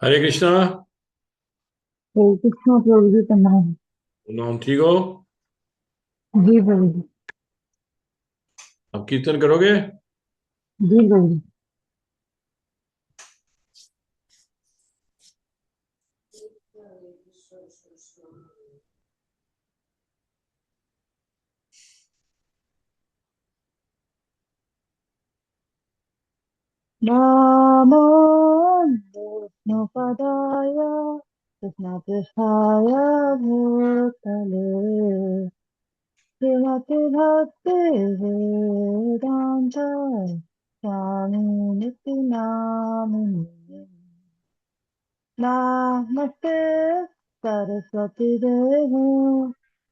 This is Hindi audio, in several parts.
हरे कृष्णा। तो कृष्ण प्रभु जी का नाम। नाम ठीक हो? जी प्रभु जी। अब कीर्तन करोगे? जी प्रभु जी। नमो विष्णुपदाय कृष्णपृष्ठाय भूतले श्रीमति भक्ति वेदांत स्वामी नित्य नामिने नमस्ते सरस्वती देवी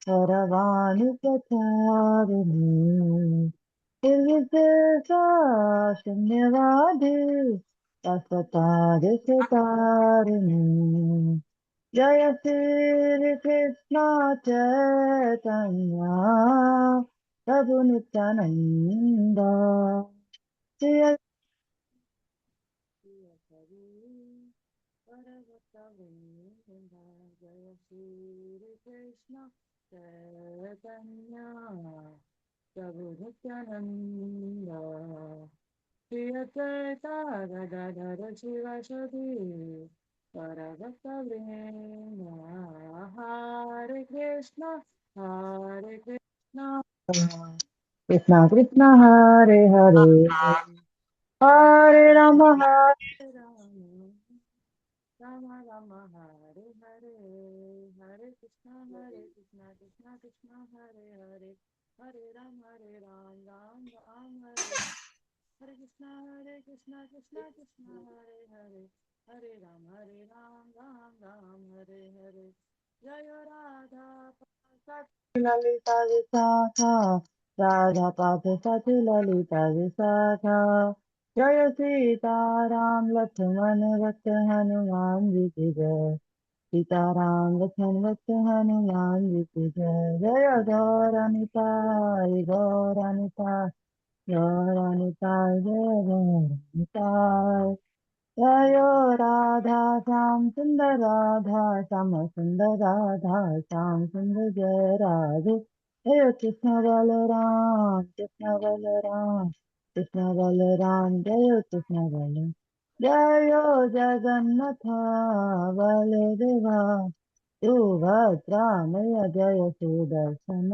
गौरवाणी प्रचारिणी निर्विशेषा शून्यवादी तारिणी जय श्री कृष्ण चैतन्य प्रभु नित्यानंद श्री जय श्री कृष्ण चैतन्य प्रभु नित्यानंद श्री अद्वैता गदाधर शिवासदि परभक्तवृंद हरे कृष्ण कृष्ण कृष्ण हरे हरे हरे राम राम राम हरे हरे हरे कृष्ण कृष्ण कृष्ण हरे हरे हरे राम राम राम हरे कृष्ण कृष्ण कृष्ण हरे हरे हरे राम राम हरे हरे जय राधा सखी ललिता विशाखा राधा पाद सखी ललिता विशाखा जय सीताराम लक्ष्मण भक्त हनुमान जी की जय सीताराम लक्ष्मण भक्त हनुमान जी की जय जय गौरानिताय गौरानिताय जय गौरानिताय जय राधा श्याम सुंदर राधा श्याम सुंदर राधा श्याम सुंदर जय राधे जय कृष्ण बलराम जय कृष्ण बलराम जय जगन्नाथ बलदेवा सुभद्रा मैया जय सुदर्शन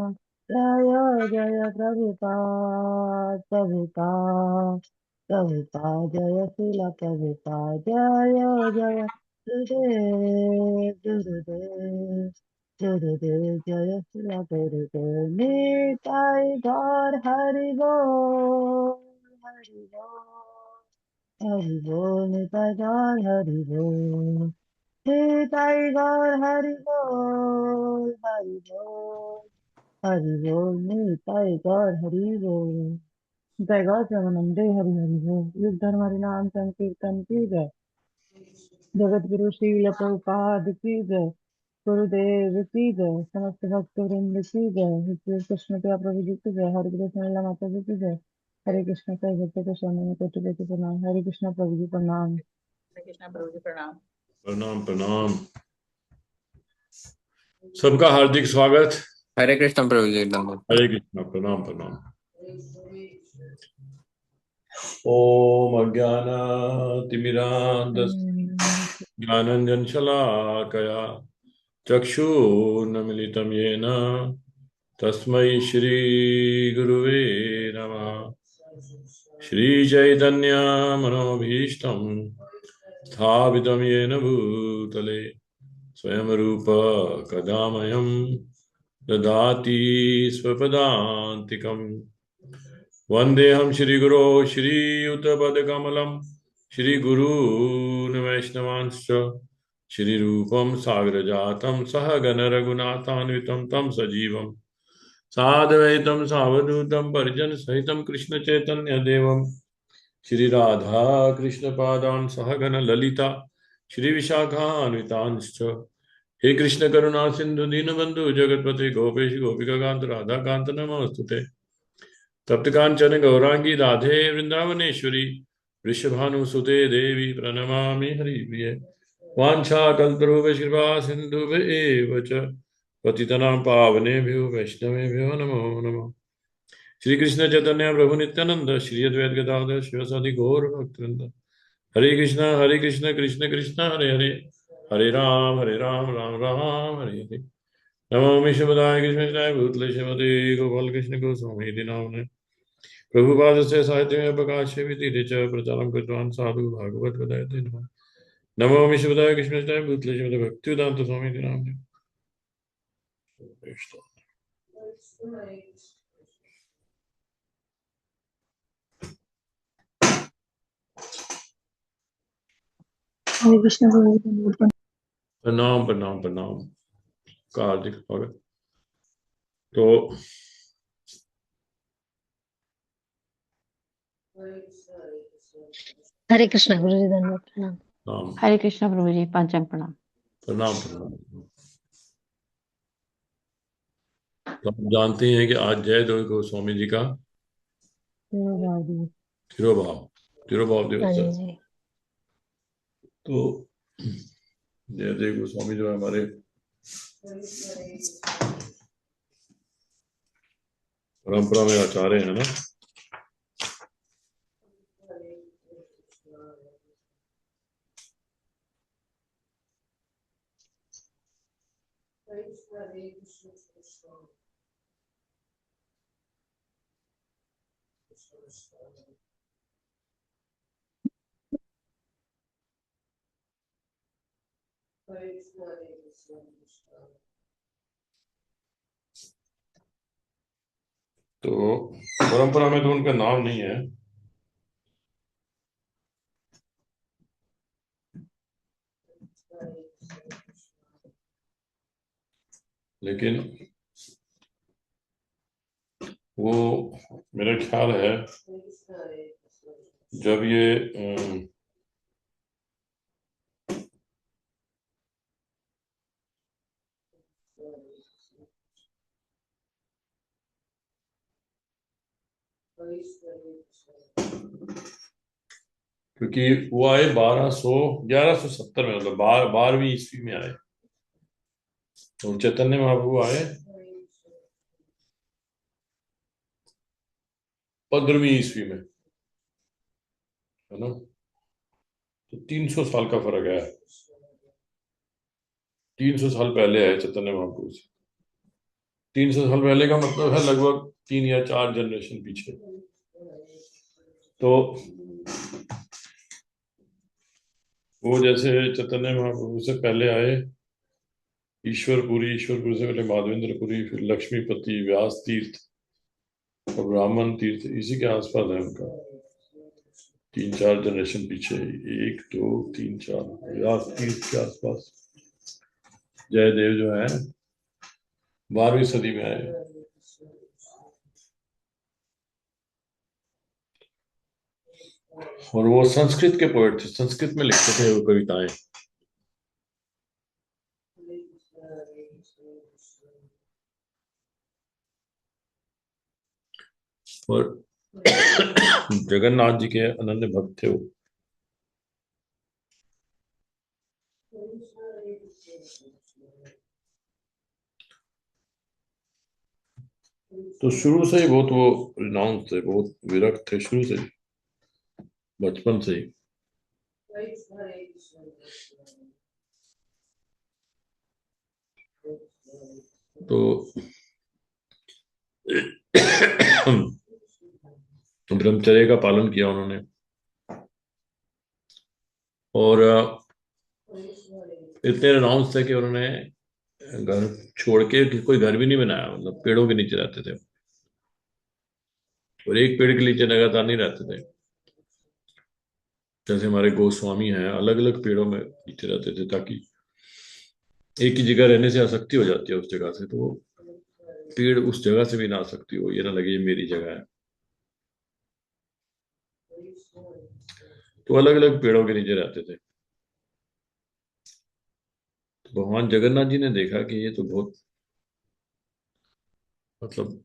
जय जय प्रभुपाद प्रभुपाद जय शिला प्रभुपाद जय जय गुरुदेव गुरुदेव जय शिला गुरुदेव निताई गौर हरि बोल हरि बोल हरि बोल निताई गौर हरि बोल निताई गौर हरि बोल हरि बोल हरि बोल निताई गौर हरि बोल जय गौ प्रेमानंदे हरि हरि बोल युग धर्म हरि नाम संकीर्तन की जय जगत गुरु श्रील प्रभुपाद की जय गुरुदेव की जय समस्त भक्त वृंद की जय श्री कृष्ण प्रिया प्रभु जी की जय हरे कृष्ण लीला माता जी की जय हरे कृष्ण कई भक्त को स्वामी में कोटि कोटि प्रणाम हरे कृष्ण प्रभु जी प्रणाम। हरे कृष्णा प्रभु जी प्रणाम। प्रणाम प्रणाम। सबका हार्दिक स्वागत। हरे कृष्णा प्रभु जी दंडवत। हरे कृष्णा। प्रणाम प्रणाम। ओम अज्ञानातिमिरान्धस्य ज्ञानञ्जनशलाकया चक्षुर्नमिलितं येन तस्मै श्रीगुरुवे नमः। श्रीचैतन्यमनोभीष्टं स्थापितं येन भूतले स्वयं रूप कदा मह्यं ददाति स्वपदान्तिकम्। वन्देऽहं श्रीगुरो श्रीयुतपदकमलं श्रीगुरून् वैष्णवांश्च श्रीरूपं सागरजातं सहगण रघुनाथान्वितं तं सजीवं साद्वैतं सावधूतं परिजनसहितं कृष्णचैतन्यदेवं श्रीराधा कृष्णपादान् सहगण ललिता श्रीविशाखान्वितांश्च हे कृष्ण करुणा सिंधु दीनबंधु जगतपते गोपेश गोपिकाकांत राधाकांत नमोस्तुते। तप्त कांचन गौरांगी राधे वृंदावनेश्वरी वृषभानुसुते देवी प्रणमामि हरिप्रिये। वाञ्छाकल्पतरुभ्यश्च कृपा सिन्धुभ्येव च पतितानां पावनेभ्यो वैष्णवेभ्यो नमो नमः। श्री कृष्ण चैतन्य प्रभु नित्यानंद श्री अद्वैत गदाधर शिवसादि गौर भक्तवृंद। हरे कृष्ण कृष्ण कृष्ण हरे हरे, हरे राम राम राम हरे हरे। नमामि शिवदाय कृष्णाय भूतले श्रीमते गोपाल कृष्ण गोस्वामी नामने प्रभुपाद से साहित्य में प्रकाश च प्रचारं कृतवान् साधु भागवत गदायते नमः। नमामि शिवदाय कृष्णाय भूतले श्रीमते भक्तिवेदांत स्वामी नामने। हरे कृष्ण प्रभु। प्रणाम प्रणाम प्रणाम। कार्तिक स्वागत। तो हरे कृष्ण गुरु जी, धन्यवाद, प्रणाम। नाम हरे कृष्ण प्रभु जी, पंचम प्रणाम। प्रणाम प्रणाम। तो आप जानते हैं कि आज जयदेव गोस्वामी जी का तिरुभाव तिरुभाव हाँ दिवस है। जी। तो जयदेव गोस्वामी जो है हमारे परंपरा में आचार्य है ना। तो परंपरा में तो उनका नाम नहीं है, लेकिन वो मेरा ख्याल है जब ये क्योंकि वो आए 1170 में, मतलब 12वीं ईस्वी में आए। तो चैतन्य महाप्रभु आए 15वीं ईस्वी में, है ना। तो 300 साल का फर्क है। 300 साल पहले आए चैतन्य महाप्रभु से। 300 साल पहले का मतलब है लगभग 3 या 4 जनरेशन पीछे। तो वो जैसे चैतन्य महाप्रभु से पहले आए ईश्वरपुरी से पहले माधवेंद्रपुरी, फिर लक्ष्मीपति, व्यास तीर्थ और ब्राह्मण तीर्थ, इसी के आसपास है उनका। 3-4 जनरेशन पीछे, 1 2 3 4 व्यास तीर्थ के आसपास जयदेव जो है 12वीं सदी में आए। और वो संस्कृत के पोएट थे, संस्कृत में लिखते थे वो कविताएं। और जगन्नाथ जी के अनन्य भक्त थे वो। तो शुरू से ही बहुत वो रिनाउंस थे, बहुत विरक्त थे शुरू से ही, बचपन से ही। तो ब्रह्मचर्य का पालन किया उन्होंने, और इतने रिनाउंस थे कि उन्होंने घर छोड़ के कोई घर भी नहीं बनाया, मतलब पेड़ों के नीचे रहते थे। और एक पेड़ के नीचे लगातार नहीं रहते थे, जैसे हमारे गोस्वामी हैं अलग अलग पेड़ों में नीचे रहते थे, ताकि एक ही जगह रहने से आसक्ति हो जाती है उस जगह से, तो पेड़ उस जगह से भी ना आसक्ति हो, ये ना लगे ये मेरी जगह है। तो अलग अलग पेड़ों के नीचे रहते थे। तो भगवान जगन्नाथ जी ने देखा कि ये तो बहुत, मतलब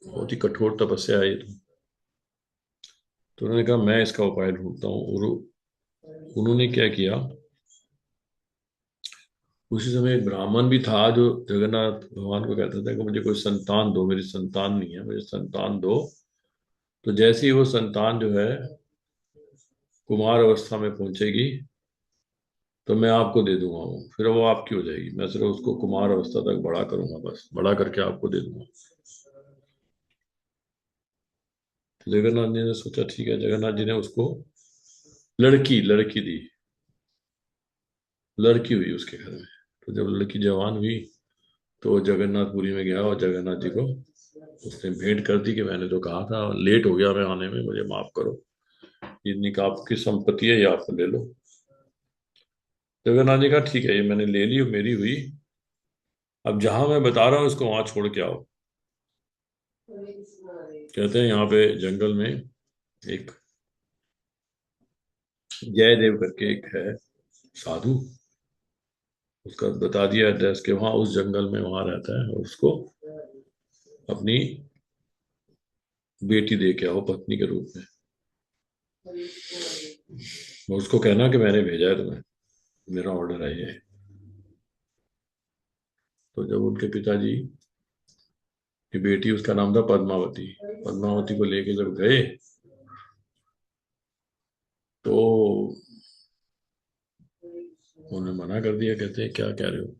बहुत ही कठोर तपस्या है ये तो उन्होंने कहा मैं इसका उपाय ढूंढता हूँ। और उन्होंने क्या किया, उसी समय एक ब्राह्मण भी था जो जगन्नाथ भगवान को कहता था कि मुझे कोई संतान दो, मेरी संतान नहीं है, मुझे संतान दो। तो जैसे ही वो संतान जो है कुमार अवस्था में पहुंचेगी तो मैं आपको दे दूंगा, वो फिर वो आपकी हो जाएगी। मैं सिर्फ उसको कुमार अवस्था तक बड़ा करूंगा, बस बड़ा करके आपको दे दूंगा। तो जगन्नाथ जी ने सोचा ठीक है। जगन्नाथ जी ने उसको लड़की लड़की दी, लड़की हुई उसके घर में। तो जब लड़की जवान हुई तो वो जगन्नाथपुरी में गया और जगन्नाथ जी को उसने भेंट कर दी कि मैंने तो कहा था, लेट हो गया मैं आने में, मुझे माफ करो, इतनी का आपकी संपत्ति है, ये आप ले लो। जगन्नाथ जी कहा ठीक है, ये मैंने ले ली, मेरी हुई। अब जहां मैं बता रहा हूँ इसको वहां छोड़ के आओ। कहते हैं यहाँ पे जंगल में एक जयदेव करके एक है साधु, उसका बता दिया एड्रेस के वहां उस जंगल में वहां रहता है, और उसको अपनी बेटी दे के आओ पत्नी के रूप में। और उसको कहना कि मैंने भेजा है तुम्हें, मेरा ऑर्डर है ये। तो जब उनके पिताजी की बेटी, उसका नाम था पद्मावती, पद्मावती को लेके जब गए तो उन्होंने मना कर दिया। कहते हैं क्या कह रहे हो,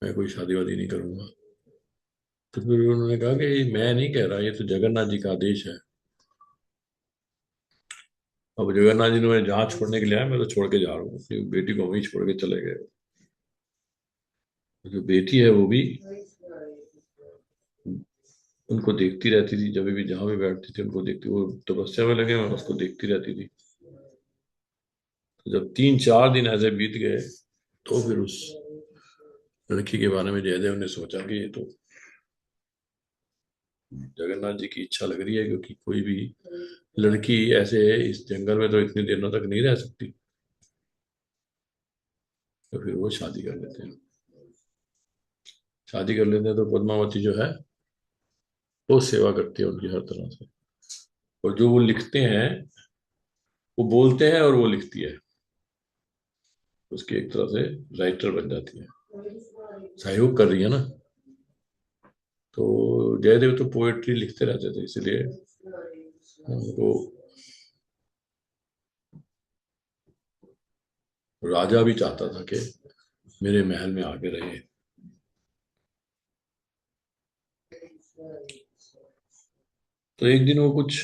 मैं कोई शादी वादी नहीं करूंगा। तो फिर उन्होंने कहा कि मैं नहीं कह रहा, ये तो जगन्नाथ जी का आदेश है। अब जगन्नाथ जी ने मुझे जहां छोड़ने के लिए आया, मैं तो छोड़ के जा रहा हूँ, अपनी बेटी को वहीं छोड़ के चले गए। जो बेटी है वो भी उनको देखती रहती थी, जब भी जहां भी बैठती थी उनको देखती, वो तपस्या में लगे हैं, उसको देखती रहती थी। तो जब 3-4 दिन ऐसे बीत गए तो फिर उस लड़की के बारे में जयदेव ने सोचा कि ये तो जगन्नाथ जी की इच्छा लग रही है, क्योंकि कोई भी लड़की ऐसे इस जंगल में तो इतनी दिनों तक नहीं रह सकती। तो फिर वो शादी कर लेते हैं। शादी कर लेते हैं तो पद्मावती जो है वो सेवा करती है उनकी हर तरह से। और जो वो लिखते हैं, वो बोलते हैं और वो लिखती है, उसकी एक तरह से राइटर बन जाती है, सहयोग कर रही है ना। तो जयदेव तो पोएट्री लिखते रहते थे, इसलिए वो राजा भी चाहता था कि मेरे महल में आके रहे। तो एक दिन वो कुछ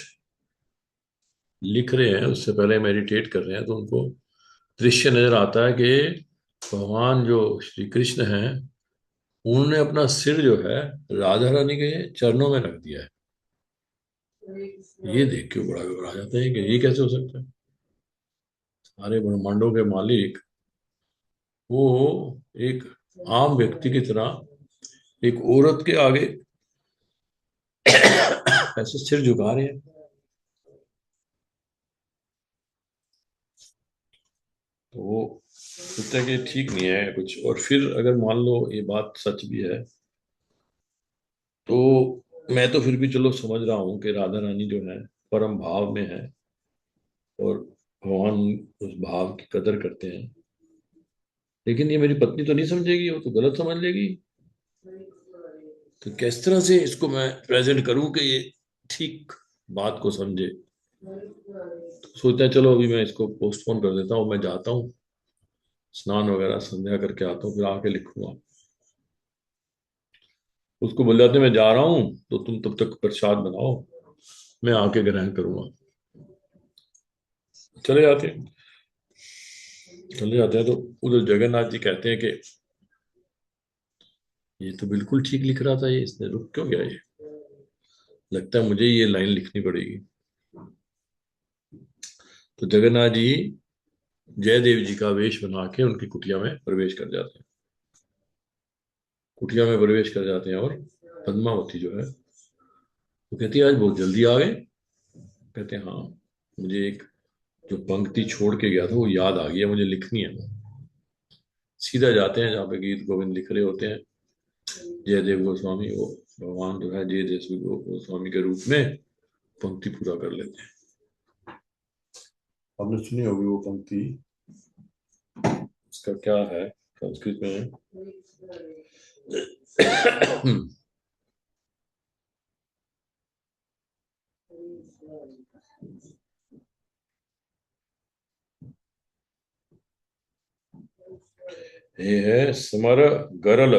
लिख रहे हैं, उससे पहले मेडिटेट कर रहे हैं, तो उनको दृश्य नजर आता है कि भगवान जो श्री कृष्ण हैं उन्होंने अपना सिर जो है राधा रानी के चरणों में रख दिया है। ये देख के बड़ा घबरा जाते हैं कि ये कैसे हो सकता है। सारे ब्रह्मांडों के मालिक वो एक आम व्यक्ति की तरह एक औरत के आगे ऐसे सिर झुका रहे हैं। तो वो सोचते हैं कि ठीक नहीं है कुछ। और फिर अगर मान लो ये बात सच भी है, तो मैं तो फिर भी चलो समझ रहा हूँ कि राधा रानी जो है परम भाव में है, और भगवान उस भाव की कदर करते हैं। लेकिन ये मेरी पत्नी तो नहीं समझेगी, वो तो गलत समझ लेगी। तो किस तरह से इसको मैं प्रेजेंट करूं कि ये ठीक बात को समझे। तो सोचता है चलो अभी मैं इसको पोस्टपोन कर देता हूँ, मैं जाता हूँ स्नान वगैरह संध्या करके आता हूँ, फिर आके लिखूंगा। उसको बोल जाते मैं जा रहा हूँ, तो तुम तब तक प्रसाद बनाओ, मैं आके ग्रहण करूंगा। चले जाते हैं। चले जाते हैं तो उधर जगन्नाथ जी कहते हैं कि ये तो बिल्कुल ठीक लिख रहा था, ये इसने रुक क्यों गया, ये लगता है मुझे ये लाइन लिखनी पड़ेगी। तो जगन्नाथ जी जयदेव जी का वेश बना के उनकी कुटिया में प्रवेश कर जाते हैं। कुटिया में प्रवेश कर जाते हैं, और पद्मावती जो है वो कहती है आज बहुत जल्दी आ गए। कहते हैं हाँ, मुझे एक जो पंक्ति छोड़ के गया था वो याद आ गई है, मुझे लिखनी है। सीधा जाते हैं जहाँ पे गीत गोविंद लिख रहे होते हैं। जयदेव गोस्वामी वो भगवान जो है जयदेव गोस्वामी के रूप में पंक्ति पूरा कर लेते हैं। आपने सुनी होगी वो पंक्ति, उसका क्या है। संस्कृत में है। ये है स्मर गरल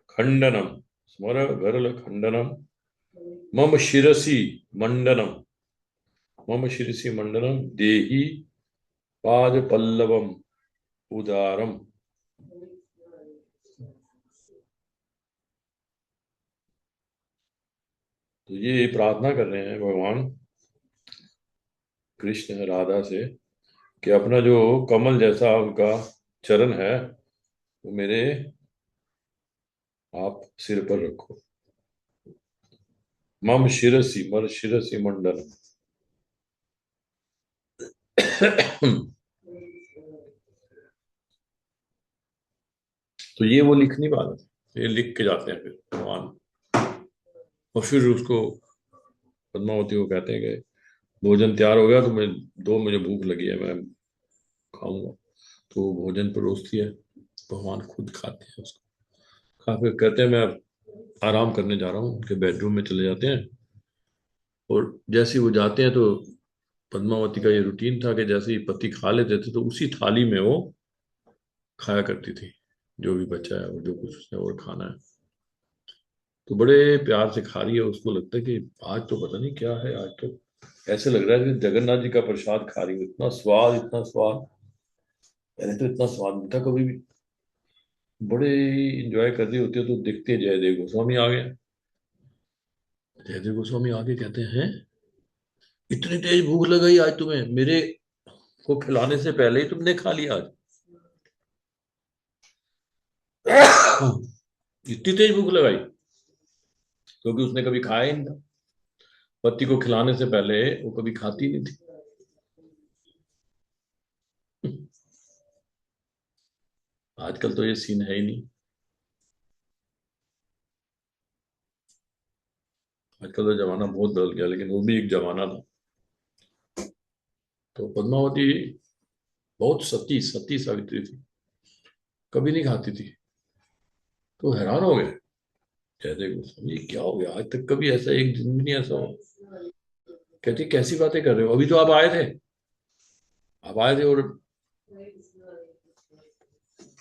खंडनम, स्मर गरल खंडनम, मम शिरसि मंडनम, मम शिरसि मंडनम देहि पाद पल्लवम उदारम। तो ये प्रार्थना कर रहे हैं भगवान कृष्ण राधा से कि अपना जो कमल जैसा उनका चरण है वो मेरे आप सिर पर रखो। मम शिरसि, मर शिरसि मंडल। तो ये वो लिख नहीं पाते, ये लिख के जाते हैं फिर भगवान। और फिर उसको पद्मावती को कहते हैं कि भोजन तैयार हो गया तो मैं दो, मुझे भूख लगी है, मैं खाऊंगा। तो वो भोजन परोसती है, भगवान खुद खाते हैं उसको। खा फिर कहते हैं मैं आराम करने जा रहा हूँ, उनके बेडरूम में चले जाते हैं। और जैसे ही वो जाते हैं तो पद्मावती का ये रूटीन था कि जैसे ही पति खा लेते थे तो उसी थाली में वो खाया करती थी, जो भी बचा है और जो कुछ उसने और खाना है। तो बड़े प्यार से खा रही है, उसको लगता है कि आज तो पता नहीं क्या है, आज तो ऐसे लग रहा है कि जगन्नाथ जी का प्रसाद खा रही हूँ, इतना स्वाद, इतना स्वाद। पहले तो इतना स्वाद नहीं था कभी भी। बड़े इंजॉय कर रही होती है तो दिखते जयदेव गोस्वामी आ गए। जयदेव गोस्वामी आगे कहते हैं, इतनी तेज भूख लगाई आज तुम्हें, मेरे को खिलाने से पहले ही तुमने खा लिया आज। इतनी तेज भूख लगाई, क्योंकि उसने कभी खाया ही नहीं था। पति को खिलाने से पहले वो कभी खाती नहीं थी। आजकल तो ये सीन है ही नहीं। आजकल तो जमाना बहुत बदल गया, लेकिन वो भी एक जमाना था। तो पद्मावती बहुत सती सती सावित्री थी, कभी नहीं खाती थी। तो हैरान हो गए जयदेव गोस्वामी, ये क्या हो गया, आज तक कभी ऐसा एक दिन भी नहीं ऐसा हो। कहती कैसी बातें कर रहे हो, अभी तो आप आए थे, आप आए थे और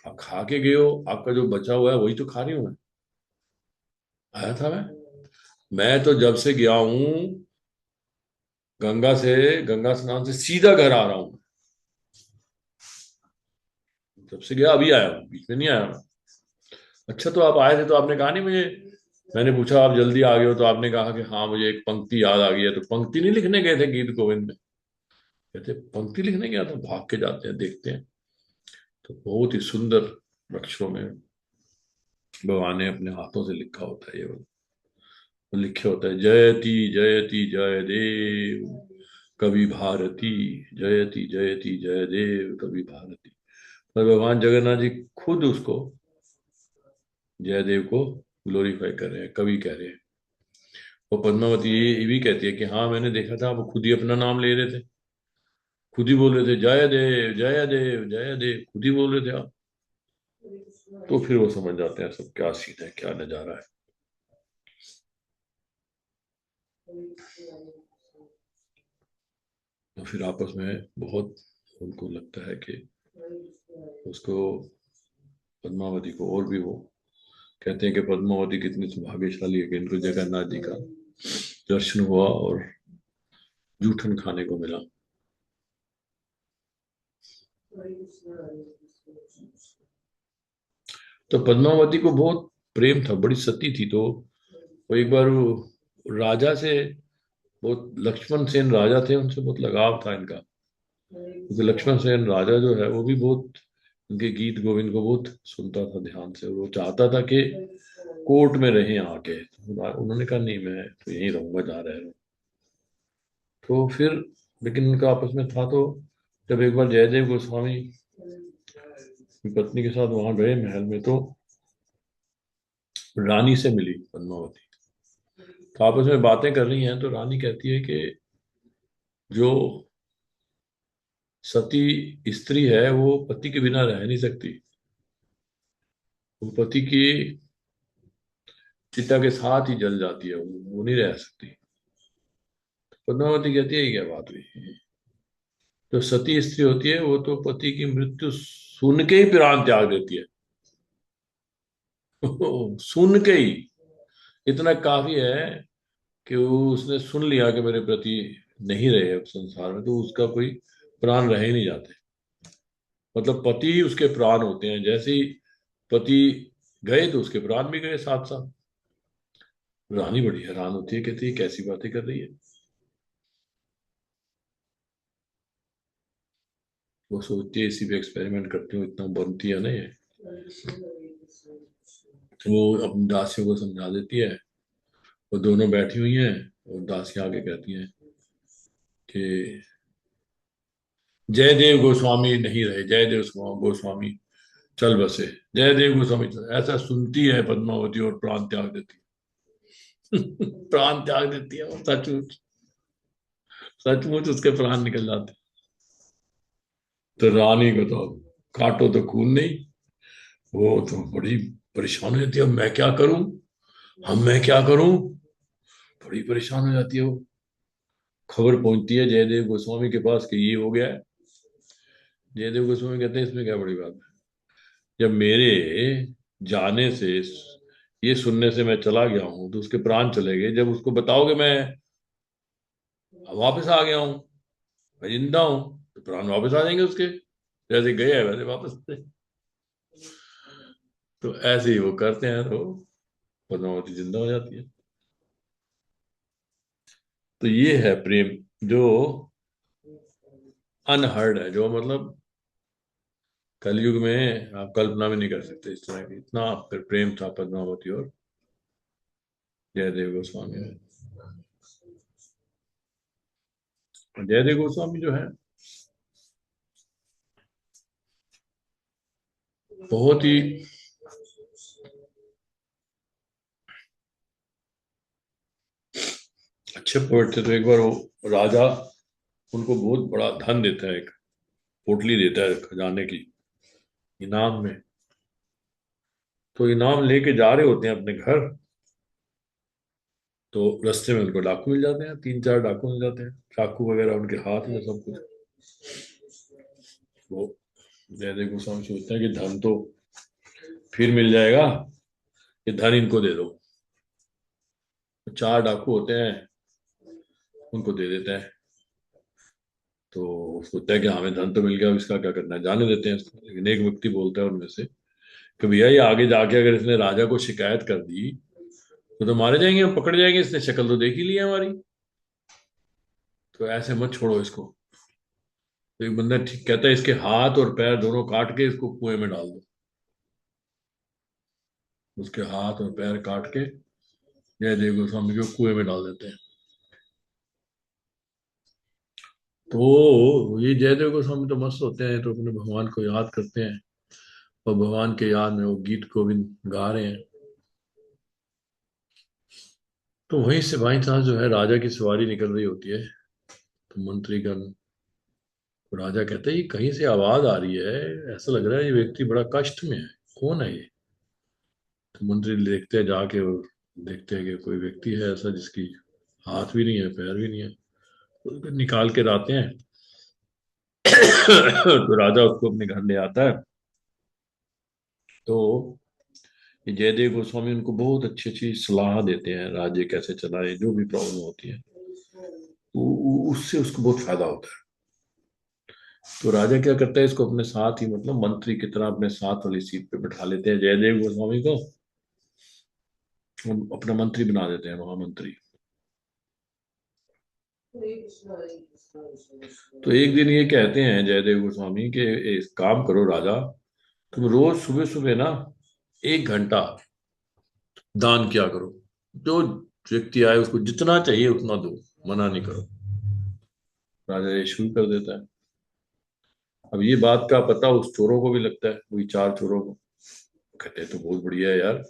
आप खा के गए हो, आपका जो बचा हुआ है वही तो खा रही हूं मैं। आया था मैं तो जब से गया हूं गंगा से, गंगा स्नान से सीधा घर आ रहा हूं। जब से गया अभी आया हूं, बीच में नहीं आया मैं। अच्छा तो आप आए थे तो आपने कहा नहीं मुझे? मैंने पूछा आप जल्दी आ गए हो तो आपने कहा कि हाँ मुझे एक पंक्ति याद आ गई है। तो पंक्ति नहीं लिखने गए थे गीत गोविंद में? कहते पंक्ति लिखने गया, तो भाग के जाते हैं देखते हैं तो बहुत ही सुंदर अक्षरों में भगवान ने अपने हाथों से लिखा होता है। ये वो लिखे होता है, जयति जयति जय देव कवि भारती, जयति जयति जय देव कवि भारती। पर भगवान जगन्नाथ जी खुद उसको, जयदेव को ग्लोरीफाई कर रहे हैं, कवि कह रहे हैं। और पद्मावती ये भी कहती है कि हाँ मैंने देखा था, वो खुद ही अपना नाम ले रहे थे, खुद ही बोल रहे थे जय देव जय देव जय देव, खुद ही बोल रहे थे आप। तो फिर वो समझ जाते हैं सब क्या सीन है, क्या नजारा है। तो फिर आपस में बहुत उनको लगता है कि उसको, पद्मावती को, और भी वो कहते हैं कि पद्मावती कितनी भाग्यशाली है कि इनको जगन्नाथ जी का दर्शन हुआ और जूठन खाने को मिला। तो पद्मावती को बहुत प्रेम था, बड़ी सती थी। तो वो एक बार वो राजा से, बहुत लक्ष्मण सेन राजा थे, उनसे बहुत लगाव था इनका, क्योंकि लक्ष्मण सेन राजा जो है वो भी बहुत उनके गीत गोविंद को बहुत सुनता था ध्यान से। वो चाहता था कि कोर्ट में रहे आके, तो उन्होंने कहा नहीं मैं तो यहीं रहूंगा जहाँ रह रहा हूँ। तो फिर लेकिन उनका आपस में था। तो जब एक बार जयदेव गोस्वामी अपनी पत्नी के साथ वहां गए महल में, तो रानी से मिली पद्मावती। तो आपस में बातें कर रही हैं, तो रानी कहती है कि जो सती स्त्री है वो पति के बिना रह नहीं सकती। वो पति की चिता के साथ ही जल जाती है, वो नहीं रह सकती। पद्मावती कहती है ये क्या बात हुई। जो सती स्त्री होती है वो तो पति की मृत्यु सुन के ही प्राण त्याग देती है। सुन के ही इतना काफी है कि वो उसने सुन लिया कि मेरे प्रति नहीं रहे अब संसार में, तो उसका कोई प्राण रह ही नहीं जाते। मतलब पति ही उसके प्राण होते हैं, जैसे ही पति गए तो उसके प्राण भी गए साथ साथ। रानी बड़ी हैरान होती है, कहती है कैसी बातें कर रही है। वो सोचती है इसी पे एक्सपेरिमेंट करती हूँ, इतना बनती है ना ये। वो अपनी दासियों को समझा देती है। वो दोनों बैठी हुई हैं और दासियां आगे कहती हैं कि जयदेव गोस्वामी नहीं रहे, जयदेव गोस्वामी चल बसे, जयदेव गोस्वामी चल। ऐसा सुनती है पद्मावती और प्राण त्याग देती है। प्राण त्याग देती है, और सचमुच सचमुच उसके प्राण निकल जाते हैं। तो रानी को तो काटो तो खून नहीं। वो तो बड़ी परेशान हो जाती है, अब मैं क्या करूं, हम मैं क्या करूं। बड़ी परेशान हो जाती है वो। खबर पहुंचती है जयदेव गोस्वामी के पास कि ये हो गया है। जयदेव गोस्वामी कहते हैं इसमें क्या बड़ी बात है, जब मेरे जाने से, ये सुनने से मैं चला गया हूं तो उसके प्राण चले गए, जब उसको बताओगे मैं वापस आ गया हूं, मैं जिंदा हूं, तो प्राण वापस आ जाएंगे उसके, जैसे गए हैं वैसे वापस थे। तो ऐसे ही वो करते हैं तो पद्मावती जिंदा हो जाती है। तो ये है प्रेम जो अनहर्ड है, जो मतलब कलयुग में आप कल्पना भी नहीं कर सकते इस तरह की। इतना फिर प्रेम था पद्मावती और जयदेव गोस्वामी में। जयदेव गोस्वामी जो है बहुत ही अच्छे पोएट थे। तो एक बार वो राजा उनको बहुत बड़ा धन देता है, एक पोटली देता है खजाने की इनाम में। तो इनाम लेके जा रहे होते हैं अपने घर, तो रास्ते में उनको डाकू मिल जाते हैं, तीन चार डाकू मिल जाते हैं, चाकू वगैरह उनके हाथ में सब कुछ। वो जयदेव गोस्वामी सोचते हैं कि धन तो फिर मिल जाएगा, ये धन इनको दे दो। तो चार डाकू होते हैं, उनको दे देते हैं। तो सोचता है कि हमें धन तो मिल गया, अब इसका क्या करना है, जाने देते हैं इसको। लेकिन एक व्यक्ति बोलता है उनमें से कि भैया ये आगे जाके अगर इसने राजा को शिकायत कर दी तो मारे जाएंगे, हम पकड़ जाएंगे, इसने शक्ल तो देख ही ली है हमारी, तो ऐसे मत छोड़ो इसको। तो एक बंदा ठीक कहता है इसके हाथ और पैर दोनों काट के इसको कुएं में डाल दो। उसके हाथ और पैर काट के जयदेव गोस्वामी को कुएं में डाल देते हैं। तो ये जयदेव गोस्वामी तो मस्त होते हैं, तो अपने भगवान को याद करते हैं और भगवान के याद में वो गीत गोविंद गा रहे हैं। तो वहीं से भाई साहब जो है राजा की सवारी निकल रही होती है। तो मंत्रीगण, तो राजा कहते हैं ये कहीं से आवाज आ रही है, ऐसा लग रहा है ये व्यक्ति बड़ा कष्ट में है, कौन है ये। तो मंत्री देखते हैं जाके, और देखते हैं कि कोई व्यक्ति है ऐसा जिसकी हाथ भी नहीं है पैर भी नहीं है। तो उसको निकाल के लाते हैं। तो राजा उसको अपने घर ले आता है। तो ये जयदेव गोस्वामी उनको बहुत अच्छी अच्छी सलाह देते हैं, राज्य कैसे चलाए, जो भी प्रॉब्लम होती है तो उससे उसको बहुत फायदा होता है। तो राजा क्या करता है, इसको अपने साथ ही मतलब मंत्री की तरह अपने साथ वाली सीट पे बैठा लेते हैं जयदेव गोस्वामी को, अपना मंत्री बना देते हैं, महामंत्री। तो एक दिन ये कहते हैं जयदेव गोस्वामी कि एक काम करो राजा, तुम रोज सुबह सुबह ना 1 घंटा दान किया करो, जो व्यक्ति आए उसको जितना चाहिए उतना दो, मना नहीं करो। राजा ये शुरू कर देता है। अब ये बात का पता उस चोरों को भी लगता है, वही चार चोरों को। कहते हैं तो बहुत बढ़िया है यार,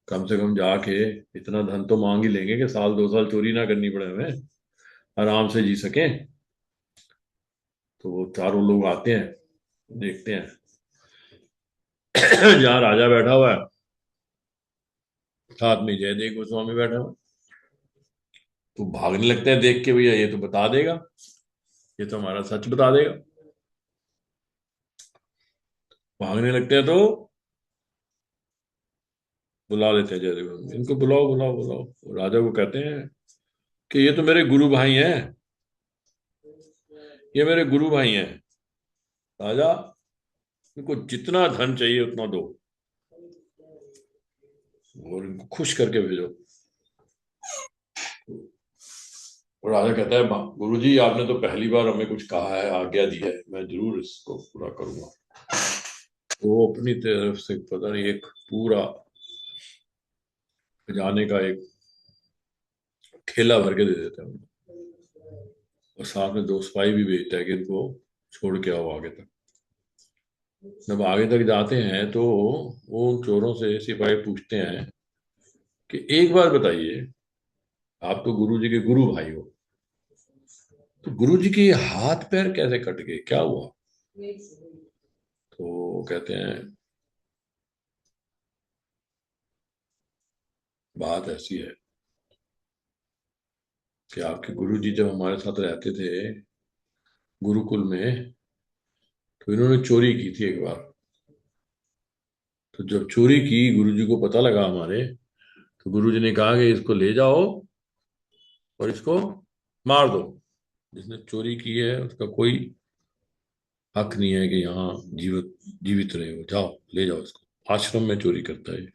कम से कम जाके इतना धन तो मांग ही लेंगे कि साल 2 साल चोरी ना करनी पड़े हमें, आराम से जी सकें। तो वो चारों लोग आते हैं, देखते हैं। जहाँ राजा बैठा हुआ है, साथ में जयदेव गोस्वामी बैठा हुआ है, तो भागने लगते हैं देख के, भैया ये तो बता देगा, ये तो हमारा सच बता देगा। भागने लगते हैं तो बुला लेते हैं जयदेव गोस्वामी, इनको बुलाओ बुलाओ बुलाओ। राजा को कहते हैं कि ये तो मेरे गुरु भाई हैं, ये मेरे गुरु भाई हैं, राजा इनको जितना धन चाहिए उतना दो और इनको खुश करके भेजो। और राजा कहता है, गुरु जी आपने तो पहली बार हमें कुछ कहा है, आज्ञा दी है, मैं जरूर इसको पूरा करूंगा। तो वो अपनी तरफ से पता नहीं एक पूरा खजाने का एक ठेला भर के दे देता है उनको। और साथ में 2 सिपाही भी भेजता है कि इनको छोड़ के आओ आगे तक। जब आगे तक जाते हैं तो वो उन चोरों से सिपाही पूछते हैं कि एक बार बताइए, आप तो गुरु जी के गुरु भाई हो, तो गुरु जी के हाथ पैर कैसे कट गए, क्या हुआ? तो वो कहते हैं बात ऐसी है कि आपके गुरु जी जब हमारे साथ रहते थे गुरुकुल में, तो इन्होंने चोरी की थी एक बार। तो जब चोरी की, गुरु जी को पता लगा हमारे, तो गुरु जी ने कहा कि इसको ले जाओ और इसको मार दो। जिसने चोरी की है उसका कोई हक नहीं है कि यहाँ जीवित जीवित रहे हो, जाओ ले जाओ इसको, आश्रम में चोरी करता है।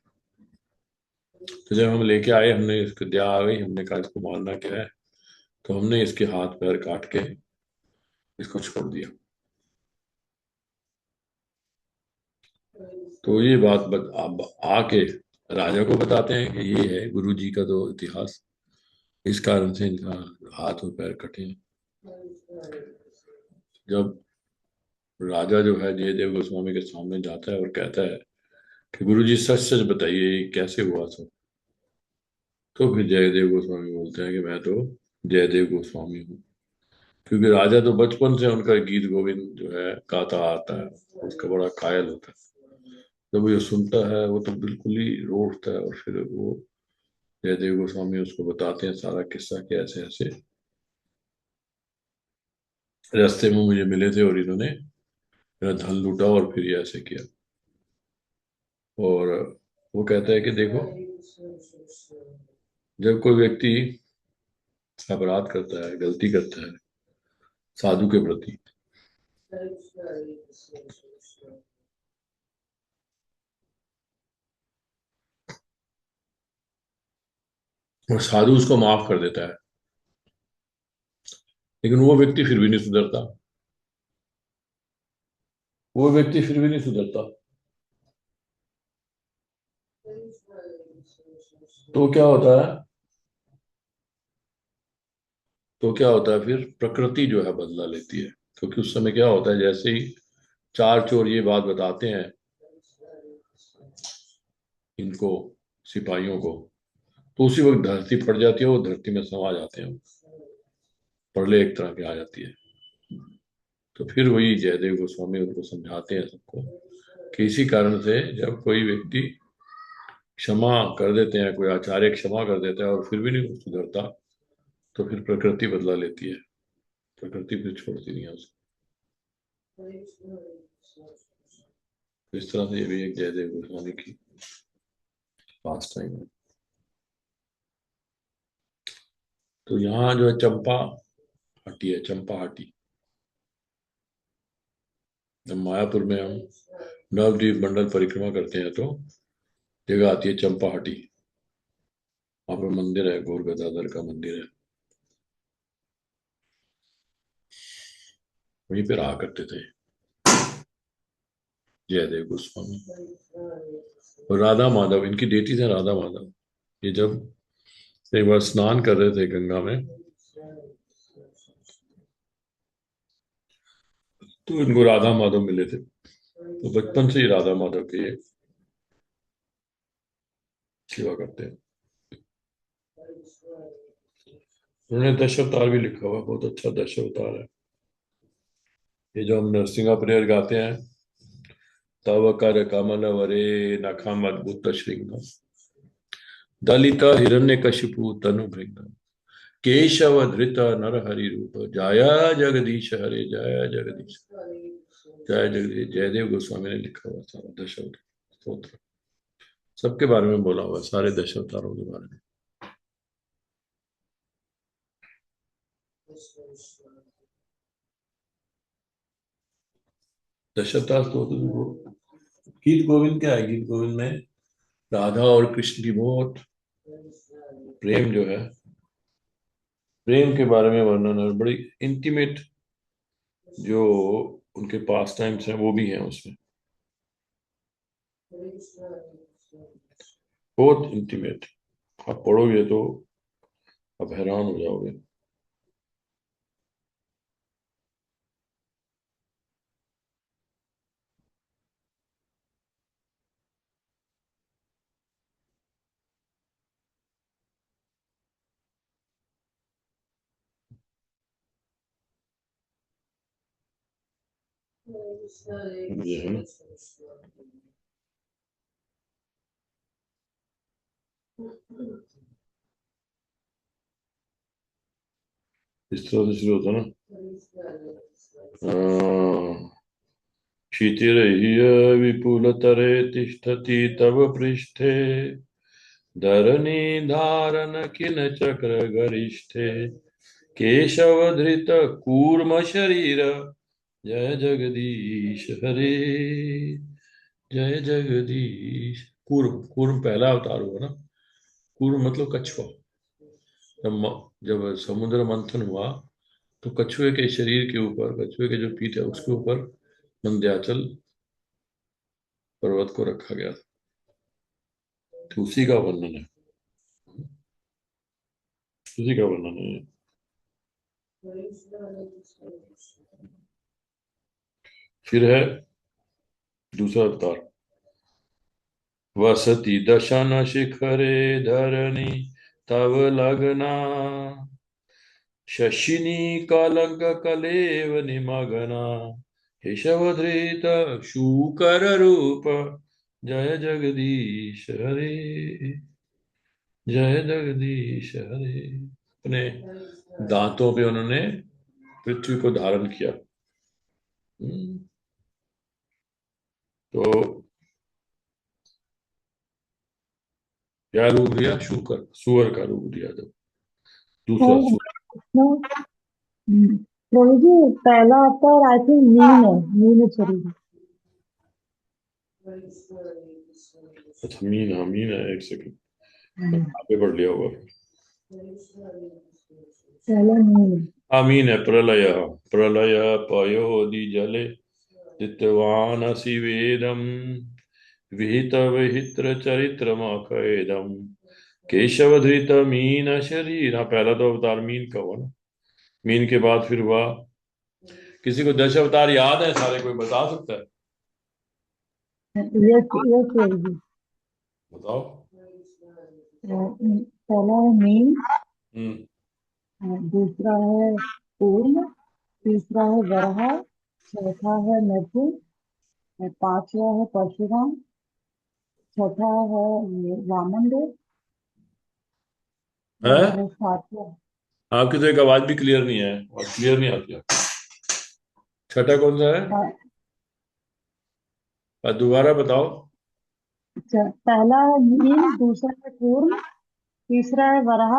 तो जब हम लेके आए, हमने इसको दया आ गई, हमने कहा इसको मारना क्या है, तो हमने इसके हाथ पैर काट के इसको छोड़ दिया। तो ये बात अब आके राजा को बताते हैं कि ये है गुरु जी का तो इतिहास, इस कारण से इनका हाथ और पैर कटे हैं। जब राजा जो है जयदेव गोस्वामी के सामने जाता है और कहता है कि गुरु जी सच सच बताइए ये कैसे हुआ सब, तो फिर जयदेव गोस्वामी बोलते हैं कि मैं तो जयदेव गोस्वामी हूँ। क्योंकि राजा तो बचपन से उनका गीत गोविंद जो है गाता आता है, उसका बड़ा कायल होता है। जब वो ये सुनता है वो तो बिल्कुल ही रो उठता है, और फिर वो जयदेव गोस्वामी उसको बताते हैं सारा किस्सा कि ऐसे ऐसे रास्ते में मुझे मिले थे और इन्होंने मेरा धन लूटा और फिर ये ऐसे किया। और वो कहता है कि देखो, जब कोई व्यक्ति अपराध करता है, गलती करता है साधु के प्रति, और साधु उसको माफ कर देता है, लेकिन वो व्यक्ति फिर भी नहीं सुधरता, वो व्यक्ति फिर भी नहीं सुधरता, तो क्या होता है, तो क्या होता है फिर प्रकृति जो है बदला लेती है। क्योंकि उस समय क्या होता है, जैसे ही 4 चोर ये बात बताते हैं इनको, सिपाहियों को, तो उसी वक्त धरती फट जाती है, वो धरती में समा जाते हैं, प्रलय एक तरह की आ जाती है। तो फिर वही जयदेव गोस्वामी उनको समझाते हैं सबको कि इसी कारण से जब कोई व्यक्ति क्षमा कर देते हैं, कोई आचार्य क्षमा कर देता है और फिर भी नहीं सुधरता, तो फिर प्रकृति बदला लेती है, प्रकृति फिर छोड़ती नहीं है उसको। तो इस तरह से ये भी एक जयदेव गोस्वामी की पास टाइम है। तो यहाँ जो है चंपा हाटी है, चंपा हाटी। जब मायापुर में हम नवद्वीप मंडल परिक्रमा करते हैं तो जगह आती है चंपा हाटी, वहां पर मंदिर है, गौर गदाधर का मंदिर है, वहीं पे रहा करते थे जयदेव गोस्वामी। और राधा माधव इनकी डेटी थे, राधा माधव। ये जब एक बार स्नान कर रहे थे गंगा में, तो इनको राधा माधव मिले थे। तो बचपन से ही राधा माधव की ये सेवा करते हैं। उन्होंने दश अवतार भी लिखा हुआ, बहुत अच्छा दश अवतार है। ये जो हम नरसिंहा प्रेयर गाते हैं, तव कर कमल वरे नखमद्भुत श्रृंगम दलित हिरण्यकशिपु तनु भृंगम केशव धृत नर हरि रूप जय जगदीश हरे जय जगदीश जय जगदीश। जयदेव गोस्वामी ने लिखा हुआ था दशावतार स्तोत्र, सबके बारे में बोला हुआ है, सारे दशावतारों के बारे में। दशावतार स्तोत्र वो गीत गोविंद क्या है? गीत गोविंद में राधा और कृष्ण की बहुत प्रेम जो है, प्रेम के बारे में वर्णन है, बड़ी इंटीमेट जो उनके पास टाइम्स हैं वो भी हैं उसमें, बहुत इंटीमेट। आप पढ़ोगे तो आप हैरान हो जाओगे। ये है ना, इस तरह से शुरू होता है ना। क्षितिरह्य विपुलतरे तिष्ठति तव पृष्ठे धरणी धारन किन चक्र गरिष्ठे केशवधृत कूर्म शरीर जय जगदीश हरे जय जगदीश। कूर्म, कूर्म पहला अवतार हुआ ना। कूर्म मतलब कछुआ। जब समुद्र मंथन हुआ तो कछुए के शरीर के ऊपर, कछुए के जो पीठ है उसके ऊपर विंध्याचल पर्वत को रखा गया था, तो उसी का वर्णन है, उसी का वर्णन है। फिर है दूसरा अवतार, वसति दशन शिखरे धरणी तव लग्ना शशिनी कलंक कलेव निमग्ना केशवधृत शूकर रूप जय जगदीश हरे जय जगदीश हरे। अपने दांतों पे उन्होंने पृथ्वी को धारण किया। तो क्या रूप लिया? शूकर, सुअर का रूप लिया। जब दूसरा तो सुअर, प्रभु जी पहला अवतार आई थिंक मीन है, मीन शरीर। अच्छा मीन, हाँ मीन है, एक सेकंड हम्म, आगे बढ़ लिया होगा। पहला मीन। हाँ मीन है, प्रलय, प्रलय पयोधि जले दित्वानसि वेदम विहित विहित्र चरित्रमखेदम केशवधृत मीन शरीर। हाँ पहला तो अवतार मीन का हुआ ना। मीन के बाद फिर हुआ, किसी को दश अवतार याद है? सारे कोई बता सकता है? यस यस प्रभु जी। बताओ। पहला है मीन, हम्म। दूसरा है कूर्म, तीसरा है वराह, चौथा है नरसिंह, पांचवा है परशुराम, छठा है ये वामन देव, है और सातवां। आपकी तो एक आवाज भी क्लियर नहीं है, और क्लियर नहीं आती है। छठा कौन सा है? दोबारा बताओ। पहला है मीन, दूसरा है कूर्म, तीसरा है वराह,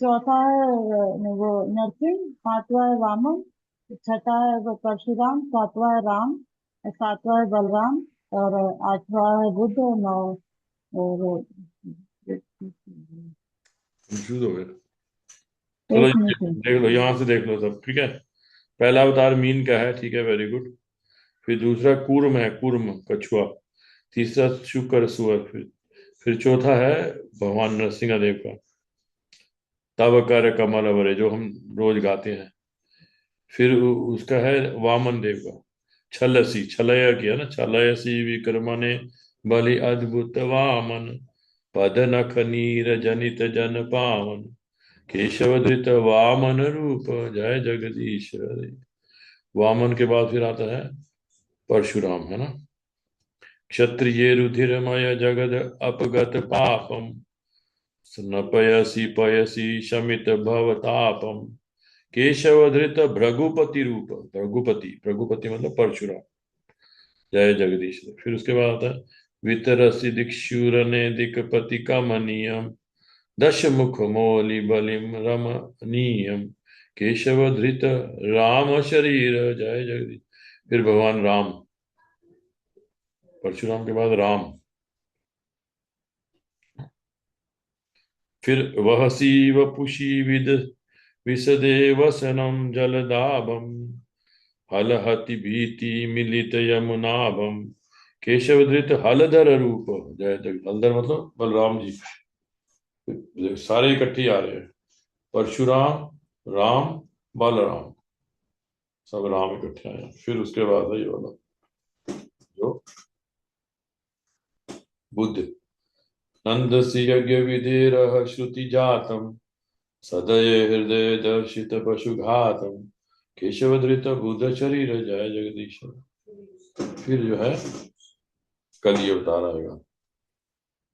चौथा है वो नरसिंह, पांचवा है वामन, छठा है वो परशुराम, सातवां है राम, सातवां है बलराम, और आठवां है बुद्ध, और नौ और कंफ्यूज हो गए। चलो एक मिनट में। देख लो, यहाँ से देख लो सब, ठीक है। पहला अवतार मीन का है, ठीक है, वेरी गुड। फिर दूसरा कूर्म है, कूर्म कछुआ। तीसरा शुकर, सुअर। फिर चौथा है भगवान नरसिंह देव का तव कर कमल अवरे, जो हम रोज गाते हैं। फिर उसका है वामन देव का छलसी, छलया किया ना, छलयसी विक्रमने बलि अद्भुत वामन पद नख नीर जनित जन पावन केशवधृत वामन रूप जय जगदीश हरे। वामन के बाद फिर आता है परशुराम है ना। क्षत्रिय रुधिरमय जगद अपगत पापम स्नपयसि पयसि शमित भवतापम केशव धृत भृगुपति रूप। भृगुपति, भृगुपति मतलब परशुराम। जय जगदीश। फिर उसके बाद आता है वितरसि दिक्षुरने दिक्पति कमनीयम दश मुख मौलि बलिम रमणीयम केशव धृत राम शरीर। जय जगदीश। फिर भगवान राम, परशुराम के बाद राम। फिर वहसी वपुषी विद विशदे वसनम जलदाभम हलहति भीति मिलित यमुनाभम केशव धृत हलधर रूप। जय जगदीश। हलधर मतलब बलराम जी। सारे इकट्ठे आ रहे हैं, परशुराम, राम, बलराम, सब राम इकट्ठे आए हैं। फिर उसके बाद है ये वाला जो बुद्ध नंदसि यज्ञ विधेर श्रुति जातम सदय हृदय दर्शित पशुघातम केशव धृत बुध शरीर। जय जगदीश। फिर जो है कलि अवतार आएगा।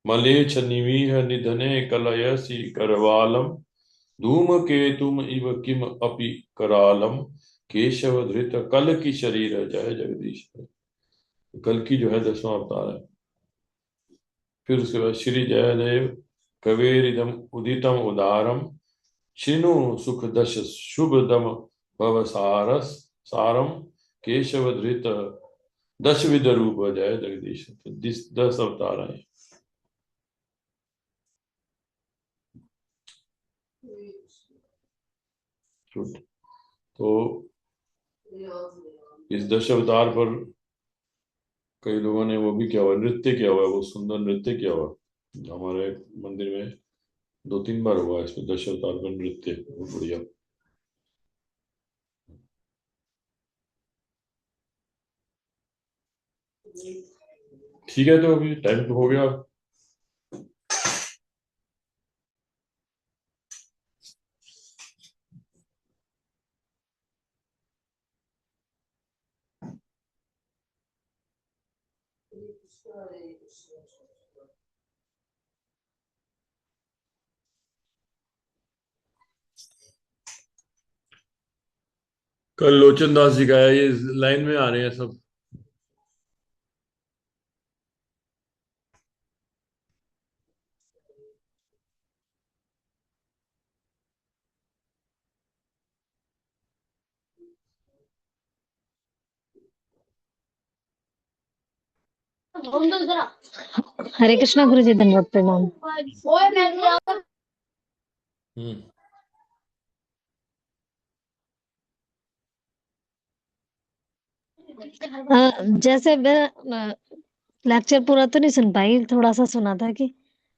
मलेच्छ निमीह निधने कलयसि करवालम धूम केतुम इव किम अपि करालम केशव धृत कल की शरीर। जय जगदीश। कल की जो है 10वां अवतार है। फिर उसके बाद श्री जयदेव कवेरिदम उदितम उदारम शिनु सुख दश शुभ दम भव सारस सारम केशव धृत दशविध रूप। जय जगदीश। 10 अवतार है। तो इस 10 अवतार पर कई लोगों ने वो भी किया हुआ, नृत्य किया हुआ है, वो सुंदर नृत्य किया हुआ हमारे मंदिर में 2-3 बार हुआ है इसमें 10 अवतार का नृत्य, बहुत बढ़िया। ठीक है, तो अभी टाइम तो हो गया। कल लोचन दास जी का है, ये लाइन में आ रहे हैं सब। हरे कृष्णा गुरु जी, धन्यवाद, प्रणाम। हम्म। जैसे मैं लेक्चर पूरा तो नहीं सुन पाई, थोड़ा सा सुना था कि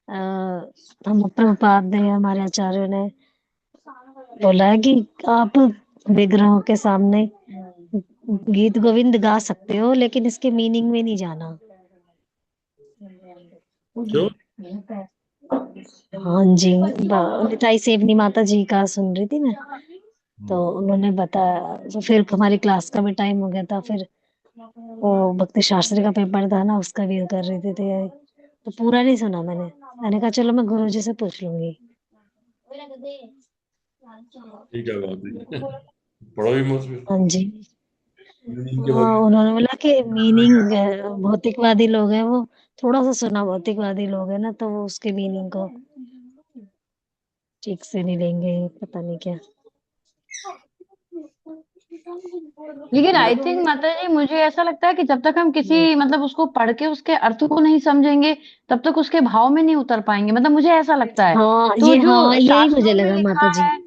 हम प्रभुपाद ने, हमारे आचार्यों ने बोला है कि आप विग्रहों के सामने गीत गोविंद गा सकते हो, लेकिन इसके मीनिंग में नहीं जाना। क्यों? हाँ जी, निताई सेवनी माता जी का सुन रही थी मैं, तो उन्होंने बताया। तो फिर हमारी क्लास का भी टाइम हो गया था, फिर वो भक्ति शास्त्री का पेपर था ना, उसका भी कर रहे थे, तो पूरा नहीं सुना मैंने कहा चलो मैं गुरु जी से पूछ लूंगी। ठीक है, बात नहीं पढ़ो भी मत फिर। हाँ जी। मीनिंग के हाँ, बारे उन्होंने बोला कि मीनिंग, भौतिकवादी लोग हैं वो, थोड़ा सा सुना, भौतिकवादी लोग हैं ना, तो वो उसके मीनिंग को ठीक से नहीं लेंगे, पता नहीं क्या। लेकिन आई थिंक माता जी, मुझे ऐसा लगता है कि जब तक हम किसी मतलब उसको पढ़ के उसके अर्थ को नहीं समझेंगे, तब तक उसके भाव में नहीं उतर पाएंगे। मतलब मुझे ऐसा लगता है। हाँ, तो ये, जो हाँ, यही मुझे शास्त्रों में लगा लिखा माता जी। है,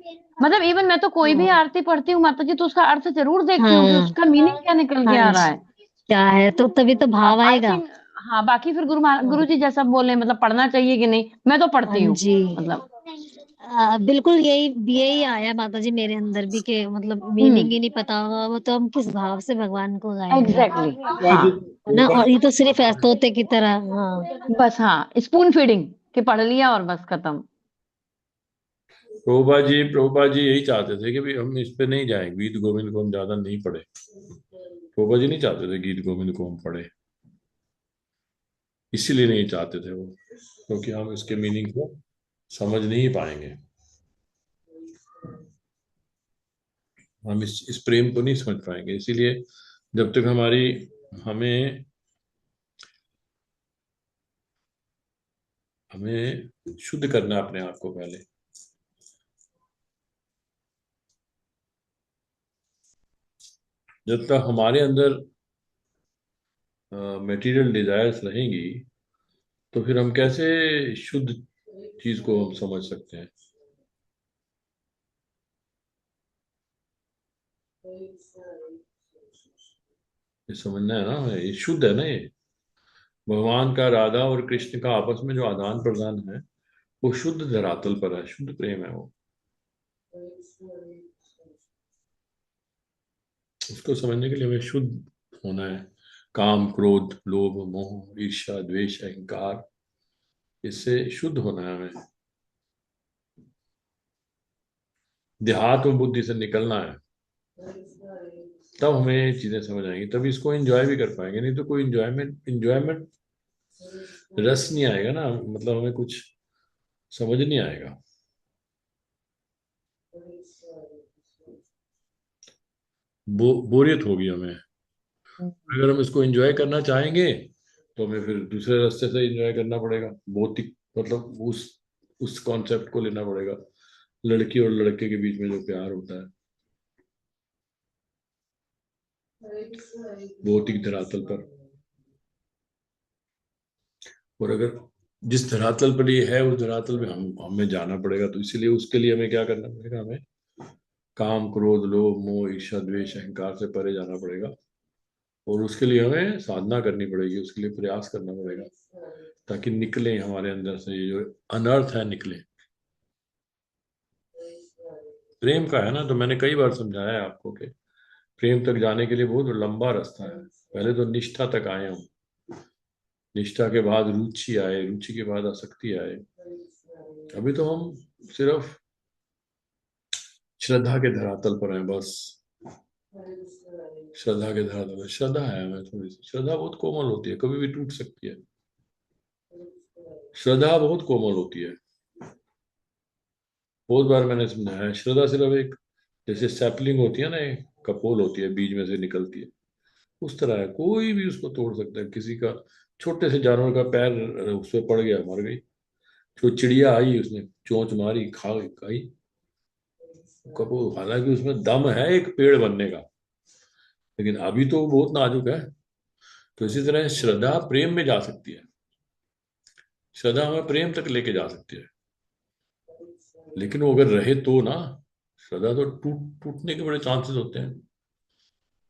मतलब इवन मैं तो कोई भी हाँ, आरती पढ़ती हूँ माता जी, तो उसका अर्थ जरूर देखती हूँ कि हाँ, उसका मीनिंग क्या निकल के हाँ आ रहा जी, है। क्या है, तो तभी तो भाव आई आएगा। थिंक, हाँ, बाकी फिर हाँ, गुरु जी जैसा बोले, मतलब पढ़ना चाहिए कि नहीं, मैं तो हाँ पढ़ती हूँ जी। मतलब। बिल्कुल यही यही आया माता जी मेरे अंदर भी, के मतलब मीनिंग ही नहीं पता होगा, वो तो हम किस भाव से भगवान को गाएंगे, एग्जैक्टली, में। हाँ। है ना। और ये तो सिर्फ तोते की तरह, हाँ। बस हाँ, स्पून फीडिंग कि पढ़ लिया और बस खत्म। प्रभुपा जी यही चाहते थे कि भी हम इस पे नहीं जाएं, गीत गोविंद को हम ज्यादा नहीं पढ़े। प्रभुपाद जी नहीं चाहते थे गीत गोविंद को हम पढ़े, इसीलिए नहीं चाहते थे वो, क्योंकि हम इसके मीनिंग को समझ नहीं पाएंगे, हम इस प्रेम को नहीं समझ पाएंगे। इसीलिए जब तक हमें हमें शुद्ध करना है अपने आप को पहले। जब तक हमारे अंदर मटेरियल डिजायर्स रहेंगी, तो फिर हम कैसे शुद्ध चीज को हम समझ सकते हैं? ये समझना है ना हमें, ये शुद्ध है ना ये। भगवान का, राधा और कृष्ण का आपस में जो आदान प्रदान है, वो शुद्ध धरातल पर है, शुद्ध प्रेम है वो। उसको समझने के लिए हमें शुद्ध होना है। काम, क्रोध, लोभ, मोह, ईर्ष्या, द्वेष, अहंकार, इससे शुद्ध होना है हमें। देहात्म बुद्धि से निकलना है, तब हमें ये चीजें समझ आएंगी, तभी इसको एंजॉय भी कर पाएंगे। नहीं तो कोई इंजॉयमेंट इंजॉयमेंट रस नहीं आएगा ना, मतलब हमें कुछ समझ नहीं आएगा। बोरियत होगी हमें। अगर हम इसको एंजॉय करना चाहेंगे, तो हमें फिर दूसरे रास्ते से एंजॉय करना पड़ेगा, भौतिक, मतलब उस कॉन्सेप्ट को लेना पड़ेगा, लड़की और लड़के के बीच में जो प्यार होता है भौतिक धरातल पर। और अगर जिस धरातल पर ये है, उस धरातल में हमें जाना पड़ेगा, तो इसीलिए उसके लिए हमें क्या करना पड़ेगा? हमें काम, क्रोध, लोभ, मोह, ईर्ष्या, द्वेष, अहंकार से परे जाना पड़ेगा। और उसके लिए हमें साधना करनी पड़ेगी, उसके लिए प्रयास करना पड़ेगा, ताकि निकले हमारे अंदर से ये जो अनर्थ है, निकले। प्रेम का है ना, तो मैंने कई बार समझाया है आपको कि प्रेम तक जाने के लिए बहुत लंबा रास्ता है। पहले तो निष्ठा तक आए हम, निष्ठा के बाद रुचि आए, रुचि के बाद आसक्ति आए। अभी तो हम सिर्फ श्रद्धा के धरातल पर हैं बस। श्रद्धा के धरातल पर श्रद्धा है हमें, थोड़ी सी श्रद्धा बहुत कोमल होती है, कभी भी टूट सकती है। श्रद्धा बहुत कोमल होती है। बहुत बार मैंने समझाया है, श्रद्धा सिर्फ एक, जैसे सैपलिंग होती है ना, एक कपोल होती है, बीज में से निकलती है, उस तरह है। कोई भी उसको तोड़ सकता है। किसी का छोटे से जानवर का पैर उस पर पड़ गया, मर गई। जो चिड़िया आई, उसने चोंच मारी, खा खाई कपूर, हालांकि उसमें दम है एक पेड़ बनने का, लेकिन अभी तो वो बहुत नाजुक है। तो इसी तरह श्रद्धा प्रेम में जा सकती है, श्रद्धा हमें प्रेम तक लेके जा सकती है। लेकिन वो अगर रहे तो ना, श्रद्धा तो टूटने के बड़े चांसेस होते हैं।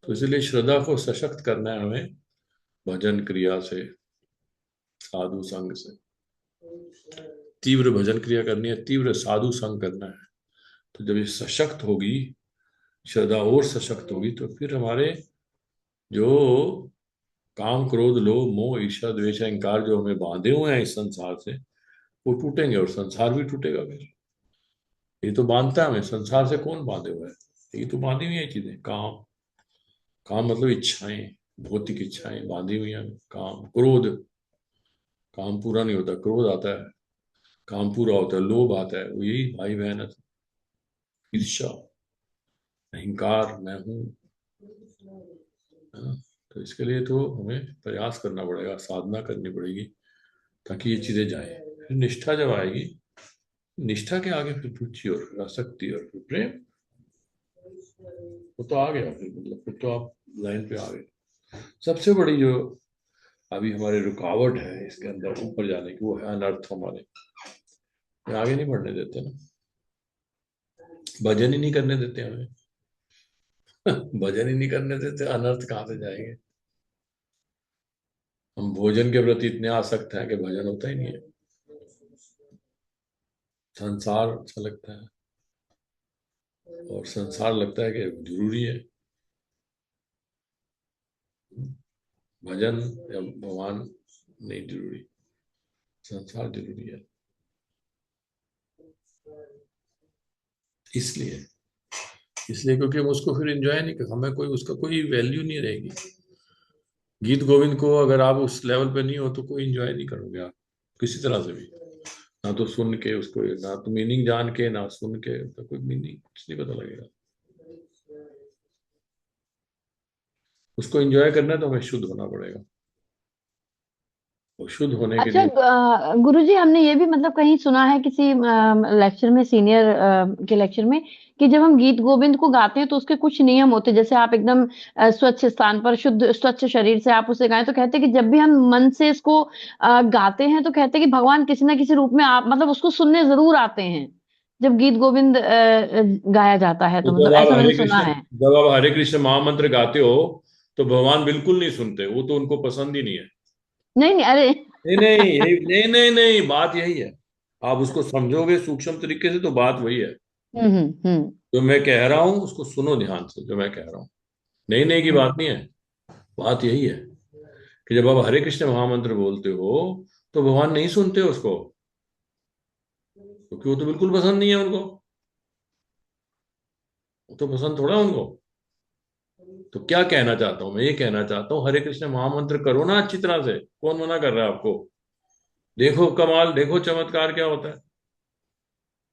तो इसलिए श्रद्धा को सशक्त करना है हमें, भजन क्रिया से, साधु संग से। तीव्र भजन क्रिया करनी है, तीव्र साधु संग करना है। तो जब ये सशक्त होगी, श्रद्धा और सशक्त होगी, तो फिर हमारे जो काम, क्रोध, लोभ, मोह, ईर्ष्या, द्वेष, अहंकार जो हमें बांधे हुए हैं इस संसार से, वो टूटेंगे, और संसार भी टूटेगा फिर। ये तो बांधता है हमें, संसार से कौन बांधे हुए है? ये तो बांधी हुई है चीजें। काम, काम मतलब इच्छाएं, भौतिक इच्छाएं बांधी हुई हैं। काम, क्रोध, काम पूरा नहीं होता, क्रोध आता है। काम पूरा होता है, लोभ आता है, वो यही भाई बहन है। ईर्ष्या, अहंकार, मैं हूँ, है ना? तो इसके लिए तो हमें प्रयास करना पड़ेगा, साधना करनी पड़ेगी, ताकि ये चीजें जाए। फिर निष्ठा जब आएगी, निष्ठा के आगे फिर रुचि और आसक्ति और फिर प्रेम, वो तो आ गया फिर, मतलब फिर तो आप लाइन पे आ गए। सबसे बड़ी जो अभी हमारी रुकावट है इसके अंदर ऊपर जाने की, वो है अनर्थ हमारे। ये आगे नहीं बढ़ने देते ना, भजन ही नहीं करने देते हमें। भजन ही नहीं करने देते, अनर्थ कहाँ से जाएंगे? हम भोजन के प्रति इतने आसक्त हैं कि भजन होता ही नहीं है। संसार अच्छा लगता है, और संसार लगता है कि जरूरी है। भजन या भगवान नहीं जरूरी, संसार जरूरी है। इसलिए इसलिए क्योंकि हम उसको फिर एंजॉय नहीं कर, हमें कोई उसका कोई वैल्यू नहीं रहेगी। गीत गोविंद को अगर आप उस लेवल पे नहीं हो तो कोई एंजॉय नहीं करोगे आप किसी तरह से भी। ना तो सुन के उसको, ना तो मीनिंग जान के, ना सुन के, तो कोई मीनिंग कुछ नहीं पता लगेगा। उसको एंजॉय करना है तो हमें शुद्ध होना पड़ेगा, और शुद्ध होने के अच्छा, लिए। गुरुजी, हमने ये भी मतलब कहीं सुना है किसी लेक्चर में, सीनियर के लेक्चर में, कि जब हम गीत गोविंद को गाते हैं तो उसके कुछ नियम होते हैं। जैसे आप एकदम स्वच्छ स्थान पर, शुद्ध स्वच्छ शरीर से आप उसे गाएं, तो कहते हैं कि जब भी हम मन से इसको गाते हैं तो कहते हैं कि भगवान किसी ना किसी रूप में आप मतलब उसको सुनने जरूर आते हैं, जब गीत गोविंद गाया जाता है, तो तो मतलब ऐसा मैंने सुना है। जब आप हरे कृष्ण महामंत्र गाते हो तो भगवान बिल्कुल नहीं सुनते, वो तो उनको पसंद ही नहीं है। नहीं नहीं, अरे नहीं नहीं, नहीं नहीं नहीं, बात यही है। आप उसको समझोगे सूक्ष्म तरीके से तो बात वही है। हम्म। जो मैं कह रहा हूं उसको सुनो ध्यान से, जो मैं कह रहा हूँ नहीं नहीं की हम्म। बात नहीं है। बात यही है कि जब आप हरे कृष्ण महामंत्र बोलते हो तो भगवान नहीं सुनते उसको, क्योंकि वो तो बिल्कुल पसंद नहीं है उनको। वो तो पसंद थोड़ा है उनको। तो क्या कहना चाहता हूं मैं, ये कहना चाहता हूँ हरे कृष्ण महामंत्र करो ना अच्छी तरह से, कौन मना कर रहा है आपको। देखो कमाल, देखो चमत्कार क्या होता है।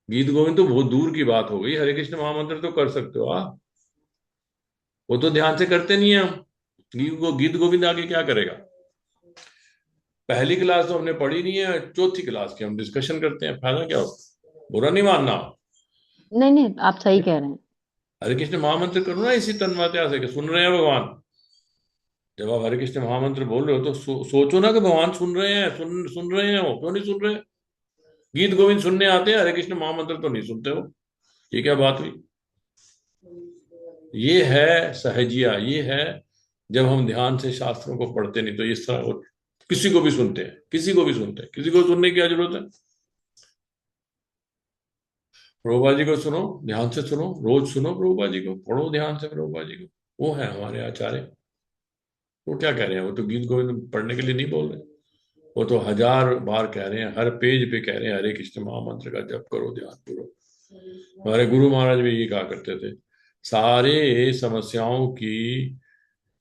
गीत गोविंद तो बहुत दूर की बात हो गई, हरे कृष्ण महामंत्र तो कर सकते हो आप। वो तो ध्यान से करते नहीं है हम। गीत गोविंद आगे क्या करेगा। पहली क्लास तो हमने पढ़ी नहीं है, चौथी क्लास की हम डिस्कशन करते हैं, फायदा क्या होगा। बुरा नहीं मानना। नहीं नहीं, आप सही कह रहे हैं। हरे कृष्ण महामंत्र करो ना इसी तन्मयता से कि सुन रहे हैं भगवान। जब आप हरे कृष्ण महामंत्र बोल रहे हो तो सोचो ना कि भगवान सुन रहे हैं, सुन रहे हैं, वो क्यों नहीं सुन रहे। गीत गोविंद सुनने आते हैं, हरे कृष्ण महामंत्र तो नहीं सुनते हो। ये क्या बात हुई। ये है सहजिया, ये है जब हम ध्यान से शास्त्रों को पढ़ते नहीं तो इस तरह किसी को भी सुनते हैं, किसी को भी सुनते हैं, किसी को सुनने की क्या जरूरत है। प्रभुपा जी को सुनो, ध्यान से सुनो, रोज सुनो प्रभुपा जी को, पढ़ो ध्यान से प्रभुपा जी को। वो है हमारे आचार्य। वो क्या कह रहे हैं, वो तो गीत गोविंद पढ़ने के लिए नहीं बोल रहे। वो तो हजार बार कह रहे हैं, हर पेज पे कह रहे हैं हरे कृष्ण महामंत्र का जप करो, ध्यान करो। हमारे गुरु महाराज भी ये कहा करते थे, सारे समस्याओं की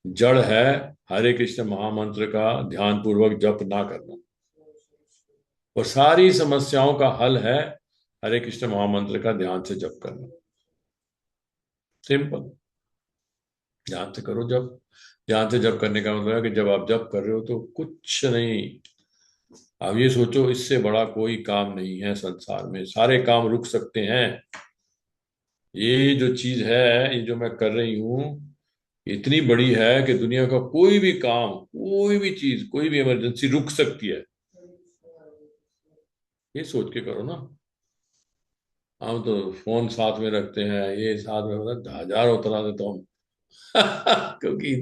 जड़ है हरे कृष्ण महामंत्र का ध्यान पूर्वक जप ना करना, और सारी समस्याओं का हल है हरे कृष्ण महामंत्र का ध्यान से जप करना। सिंपल। ध्यान से करो जप। ध्यान से जप करने का मतलब है कि जब आप जप कर रहे हो तो कुछ नहीं। आप ये सोचो इससे बड़ा कोई काम नहीं है संसार में, सारे काम रुक सकते हैं। ये जो चीज है, ये जो मैं कर रही हूँ, इतनी बड़ी है कि दुनिया का कोई भी काम, कोई भी चीज, कोई भी इमरजेंसी रुक सकती है। ये सोच के करो ना। हम तो फोन साथ में रखते हैं, ये साथ में, मतलब हजारों तरह से तो हम क्योंकि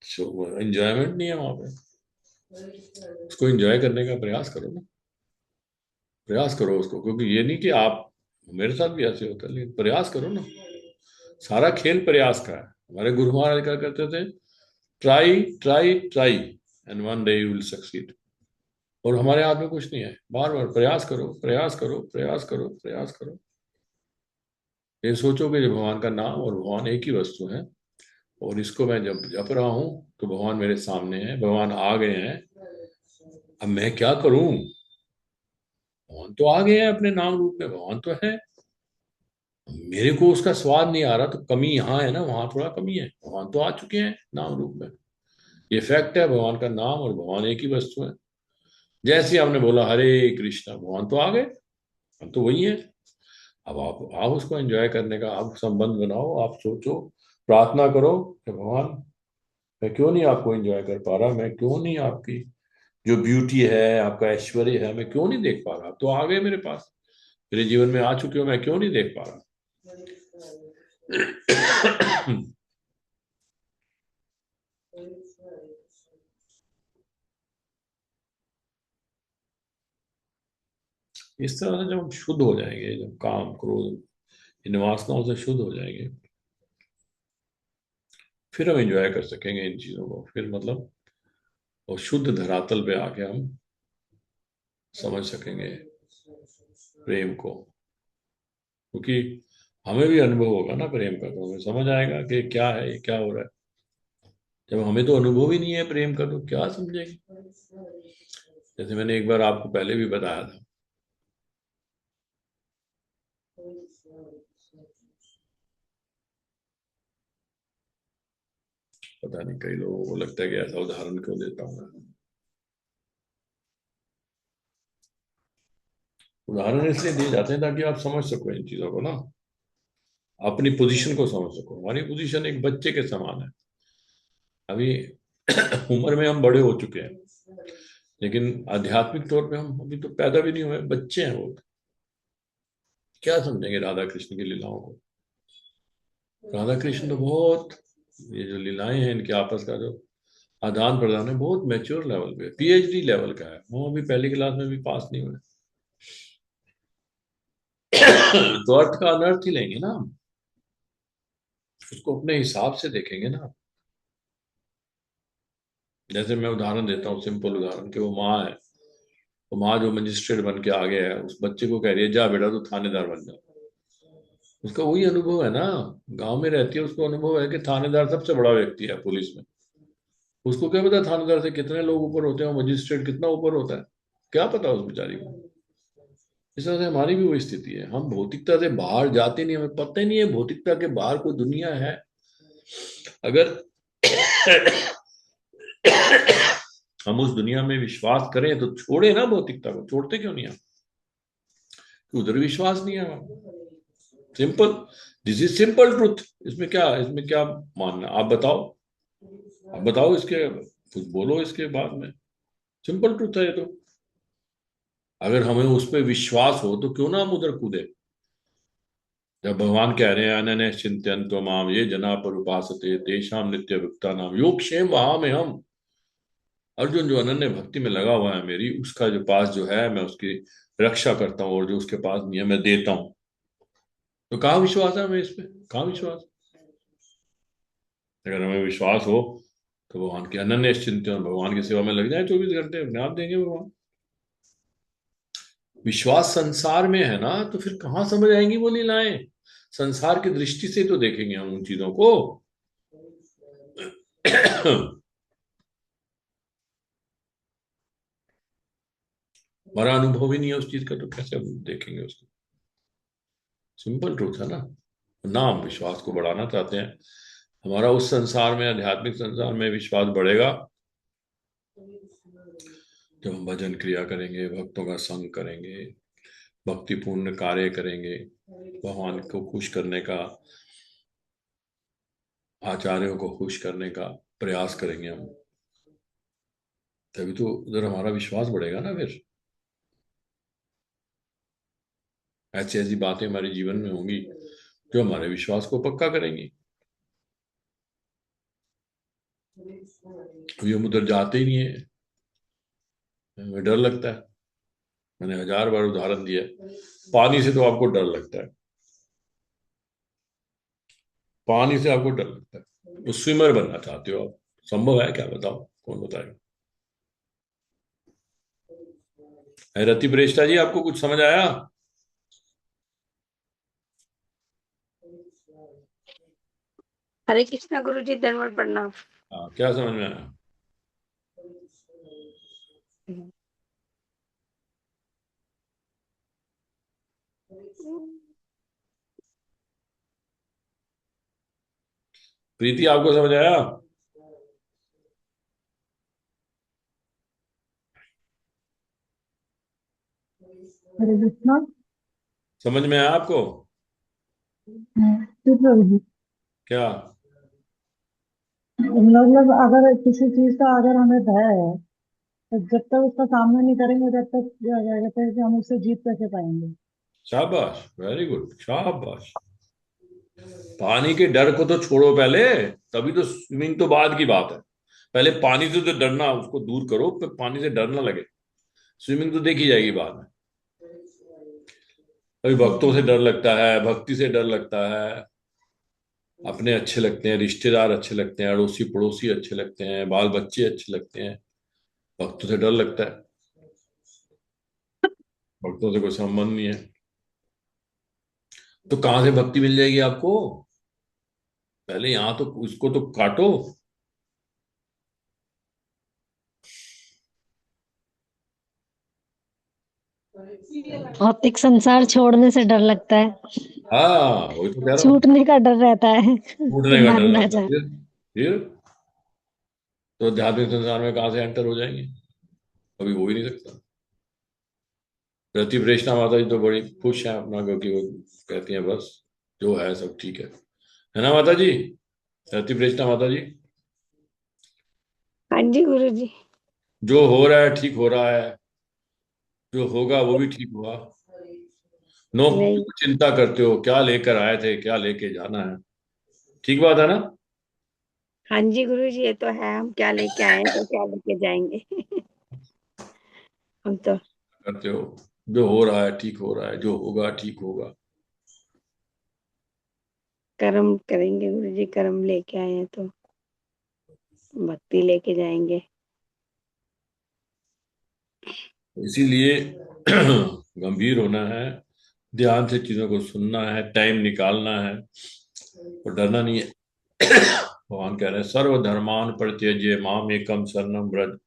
एंजॉयमेंट नहीं है वहां पे। उसको एंजॉय करने का प्रयास करो ना। प्रयास करो उसको, क्योंकि ये नहीं कि आप, मेरे साथ भी ऐसे होता है, लेकिन प्रयास करो ना। सारा खेल प्रयास का है। हमारे गुरु महाराज क्या करते थे, try try try and one day you will succeed. और हमारे हाथ में कुछ नहीं है, बार बार प्रयास करो, प्रयास करो, प्रयास करो, प्रयास करो। ये सोचो कि जो भगवान का नाम और भगवान एक ही वस्तु है, और इसको मैं जब जप रहा हूं तो भगवान मेरे सामने है, भगवान आ गए हैं। अब मैं क्या करूं। भगवान तो आ गए हैं अपने नाम रूप में, भगवान तो है। मेरे को उसका स्वाद नहीं आ रहा तो कमी यहाँ है ना, वहां थोड़ा कमी है। भगवान तो आ चुके हैं नाम रूप में। ये फैक्ट है, भगवान का नाम और भगवान एक ही वस्तु है। जैसे हमने बोला हरे कृष्णा, भगवान तो आ गए, हम तो वही है। अब आप उसको एंजॉय करने का आप संबंध बनाओ, आप सोचो, प्रार्थना करो कि भगवान, मैं क्यों नहीं आपको एंजॉय कर पा रहा, मैं क्यों नहीं आपकी जो ब्यूटी है, आपका ऐश्वर्य है, मैं क्यों नहीं देख पा रहा। आप तो आ गए मेरे पास, मेरे जीवन में आ चुके हो, मैं क्यों नहीं देख पा रहा। इस तरह से जब हम शुद्ध हो जाएंगे, जब काम क्रोध इन वासनाओं से शुद्ध हो जाएंगे, फिर हम एंजॉय कर सकेंगे इन चीजों को। फिर मतलब और शुद्ध धरातल पे आके हम समझ सकेंगे प्रेम को। क्योंकि हमें भी अनुभव होगा ना प्रेम का, तो हमें समझ आएगा कि क्या है, ये क्या हो रहा है। जब हमें तो अनुभव ही नहीं है प्रेम का, तो क्या समझेंगे। जैसे मैंने एक बार आपको पहले भी बताया था, पता नहीं कई लोगों को लगता है कि ऐसा उदाहरण क्यों देता हूँ मैं। उदाहरण इसलिए दिए जाते हैं ताकि आप समझ सको इन चीजों को ना, अपनी पोजीशन को समझ सको। हमारी पोजीशन एक बच्चे के समान है। अभी उम्र में हम बड़े हो चुके हैं, लेकिन आध्यात्मिक तौर पे हम अभी तो पैदा भी नहीं हुए, बच्चे हैं वो। क्या समझेंगे राधा कृष्ण की लीलाओं को। राधा कृष्ण तो बहुत, ये जो लीलाएं हैं इनके आपस का जो आदान प्रदान है, बहुत मैच्योर लेवल पे, पीएचडी लेवल का है। वो अभी पहली क्लास में भी पास नहीं हुए। तो अर्थ का अनर्थ ही लेंगे ना हम, उसको अपने हिसाब से देखेंगे ना। जैसे मैं उदाहरण देता हूँ, सिंपल उदाहरण, कि वो माँ है, वो माँ जो मजिस्ट्रेट बन के आ गया है, उस बच्चे को कह रही है जा बेटा तू थानेदार बन जा। उसका वही अनुभव है ना, गांव में रहती है, उसको अनुभव है कि थानेदार सबसे बड़ा व्यक्ति है पुलिस में। उसको क्या पता थानेदार से कितने लोग ऊपर होते हैं, मजिस्ट्रेट कितना ऊपर होता है, क्या पता उस बेचारी को। इस तरह से हमारी भी वही स्थिति है। हम भौतिकता से बाहर जाते नहीं, हमें पता ही नहीं है भौतिकता के बाहर कोई दुनिया है। अगर हम उस दुनिया में विश्वास करें तो छोड़े ना भौतिकता को। छोड़ते क्यों नहीं हम, कि उधर विश्वास नहीं है हमारा। Simple, this is simple truth. इसमें क्या मानना, आप बताओ। आप बताओ इसके, कुछ बोलो इसके बाद में। सिंपल ट्रूथ है ये तो। अगर हमें उस पर विश्वास हो तो क्यों ना हम उधर कूदे। जब भगवान कह रहे हैं अनन्य चिंतयन्तो माम ये जना पर उपासते तेषाम नित्य भुक्ता नाम योगक्षेम वहां में हम। अर्जुन जो अनन्य भक्ति में लगा हुआ है मेरी, उसका जो पास जो है मैं उसकी रक्षा करता हूँ, और जो उसके पास नहीं है मैं देता हूँ। तो कहाँ विश्वास है हमें इस पे, कहाँ विश्वास। अगर हमें विश्वास हो तो भगवान की अनन्य चिंतन, भगवान की सेवा में लग जाए 24 घंटे, अपने आप देंगे भगवान। विश्वास संसार में है ना, तो फिर कहाँ समझ आएंगी वो लीलाएं। संसार की दृष्टि से तो देखेंगे हम उन चीजों को। हमारा अनुभव ही नहीं है उस चीज का, तो कैसे हम देखेंगे उसको। सिंपल ट्रूथ है ना हम विश्वास को बढ़ाना चाहते हैं। हमारा उस संसार में, आध्यात्मिक संसार में विश्वास बढ़ेगा जब हम भजन क्रिया करेंगे, भक्तों का संग करेंगे, भक्तिपूर्ण कार्य करेंगे, भगवान को खुश करने का, आचार्यों को खुश करने का प्रयास करेंगे हम। तभी तो उधर हमारा विश्वास बढ़ेगा ना। फिर ऐसी ऐसी बातें हमारे जीवन में होंगी जो हमारे विश्वास को पक्का करेंगी। अभी हम उधर जाते ही नहीं है, हमें डर लगता है। मैंने 1000 बार उदाहरण दिया, पानी से तो आपको डर लगता है, पानी से आपको डर लगता है, तो स्विमर बनना चाहते हो आप। संभव है क्या, बताओ, कौन बताएगा। रति प्रेष्ठा जी, आपको कुछ समझ आया। हरे कृष्णा गुरु जी, धन्यवाद, प्रणाम। हाँ, क्या समझ में आया। प्रीति, आपको समझ आया। हरे कृष्णा। समझ में आया आपको। जी प्रभु जी। क्या। मतलब अगर किसी चीज का अगर हमें भय है, तो जब तक उसका सामना नहीं करेंगे, तब तक क्या कहते हैं कि हम उससे जीत कैसे पाएंगे। शाबाश, वेरी गुड, शाबाश। पानी के डर को तो छोड़ो पहले, तभी तो स्विमिंग तो बाद की बात है। पहले पानी से तो डरना, उसको दूर करो, फिर पानी से डर ना लगे। स्विमिंग तो देखी जाएगी बाद में। अभी भक्तों से डर लगता है, भक्ति से डर लगता है, अपने अच्छे लगते हैं, रिश्तेदार अच्छे लगते हैं, अड़ोसी पड़ोसी अच्छे लगते हैं, बाल बच्चे अच्छे लगते हैं, भक्तों से डर लगता है। भक्तों से कोई संबंध नहीं है। तो कहां से भक्ति मिल जाएगी आपको? पहले यहां तो उसको तो काटो। भौतिक संसार छोड़ने से डर लगता है, हाँ वही तो कह रहा हूँ। छूटने का डर रहता है कि टूटने का मर डर ना रहता है। जाए। फिर तो आध्यात्मिक संसार में कहां से एंटर हो जाएंगे? कभी हो ही नहीं सकता। रति वृष्णा माता जी तो बड़ी खुश है अपना, क्योंकि वो कहती हैं बस जो है सब ठीक है ना माता जी? रति वृष्णा माता जी, हाँ जी गुरु जी। जो हो रहा है ठीक हो रहा है, जो होगा वो भी ठीक होगा। नो, नहीं। क्यों चिंता करते हो? क्या लेकर आए थे, क्या लेके जाना है? ठीक बात है ना? हाँ जी गुरु जी, ये तो है, हम क्या लेके आए हैं तो क्या लेके जाएंगे हम तो करते हो, जो हो रहा है ठीक हो रहा है, जो होगा ठीक होगा। कर्म करेंगे गुरु जी, कर्म लेके आए हैं तो भक्ति लेके जाएंगे। इसीलिए गंभीर होना है, ध्यान से चीजों को सुनना है, टाइम निकालना है और डरना नहीं है। भगवान कह रहे हैं सर्वधर्मान परित्यज्य माम एकम शरणम व्रज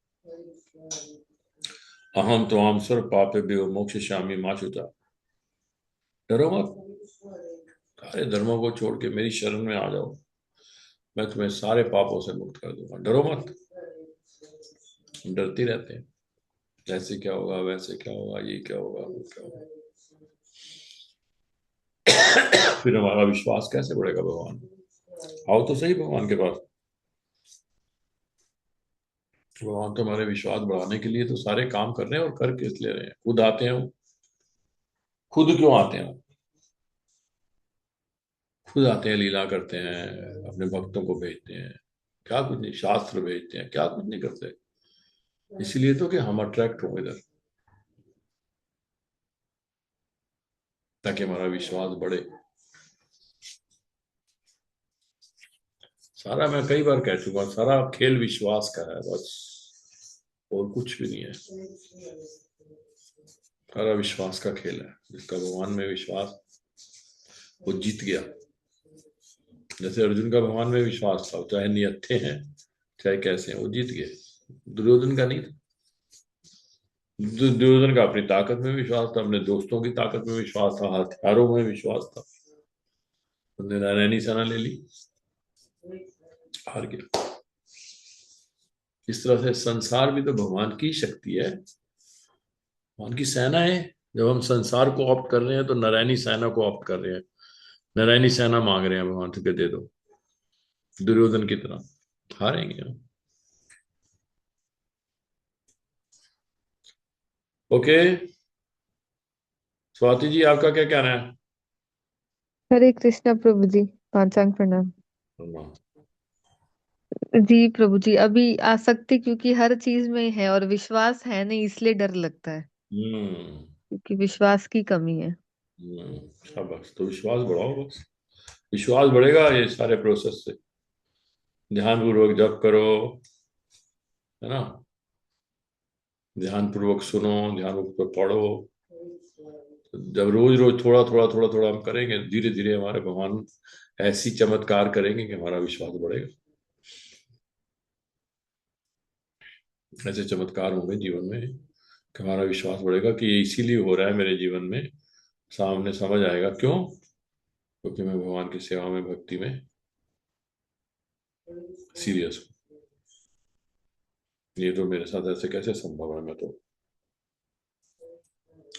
अहम त्वाम सर्व पापेभ्यो मोक्षयिष्यामि मा शुचा। डरो मत, सारे धर्मों को छोड़ के मेरी शरण में आ जाओ, मैं तुम्हें सारे पापों से मुक्त कर दूंगा। डरो मत। हम डरते रहते हैं, ऐसे क्या होगा, वैसे क्या होगा, ये क्या होगा, वो क्या होगा। फिर हमारा विश्वास कैसे बढ़ेगा भगवान? आओ तो सही भगवान के पास। भगवान तो हमारे विश्वास बढ़ाने के लिए तो सारे काम कर रहे हैं, और कर किस ले रहे हैं? खुद आते हैं वो। खुद क्यों आते हैं वो? खुद आते हैं, लीला करते हैं, अपने भक्तों को भेजते हैं। क्या कुछ नहीं, शास्त्र भेजते हैं, क्या कुछ नहीं करते। इसीलिए तो कि हम अट्रैक्ट हो इधर, ताकि हमारा विश्वास बढ़े। सारा, मैं कई बार कह चुका हूं, सारा खेल विश्वास का है बस, और कुछ भी नहीं है। सारा विश्वास का खेल है। जिसका भगवान में विश्वास, वो जीत गया। जैसे अर्जुन का भगवान में विश्वास था, चाहे निहत्थे हैं चाहे कैसे हैं, वो जीत गए। दुर्योधन का नहीं था। दुर्योधन का अपनी ताकत में विश्वास था, अपने दोस्तों की ताकत में विश्वास था, हथियारों में विश्वास था। उसने नारायणी सेना ले ली, हार गया। इस तरह से संसार भी तो भगवान की शक्ति है, भगवान की सेना है। जब हम संसार को ऑप्ट कर रहे हैं तो नारायणी सेना को ऑप्ट कर रहे हैं। नारायणी सेना मांग रहे हैं भगवान से कि दे दो, दुर्योधन की तरह हारेंगे हम। ओके, स्वाति जी आपका क्या कहना है? हरे कृष्णा प्रभु जी, पांचांग प्रणाम। जी प्रभु जी, अभी आसक्ति क्योंकि हर चीज में है और विश्वास है नहीं, इसलिए डर लगता है, हम्म। क्योंकि विश्वास की कमी है। शाबाश, तो विश्वास बढ़ाओ बस। विश्वास बढ़ेगा ये सारे प्रोसेस से। ध्यान पूर्वक जप करो, है ना? ध्यान पूर्वक सुनो, ध्यान पूर्वक पढ़ो। जब रोज रोज थोड़ा थोड़ा थोड़ा थोड़ा हम करेंगे, धीरे धीरे हमारे भगवान ऐसी चमत्कार करेंगे कि हमारा विश्वास बढ़ेगा। ऐसे चमत्कार होंगे जीवन में कि हमारा विश्वास बढ़ेगा कि ये इसीलिए हो रहा है मेरे जीवन में। सामने समझ आएगा क्यों, क्योंकि मैं भगवान की सेवा में, भक्ति में सीरियस हूँ। ये तो मेरे साथ ऐसे कैसे संभव है? मैं तो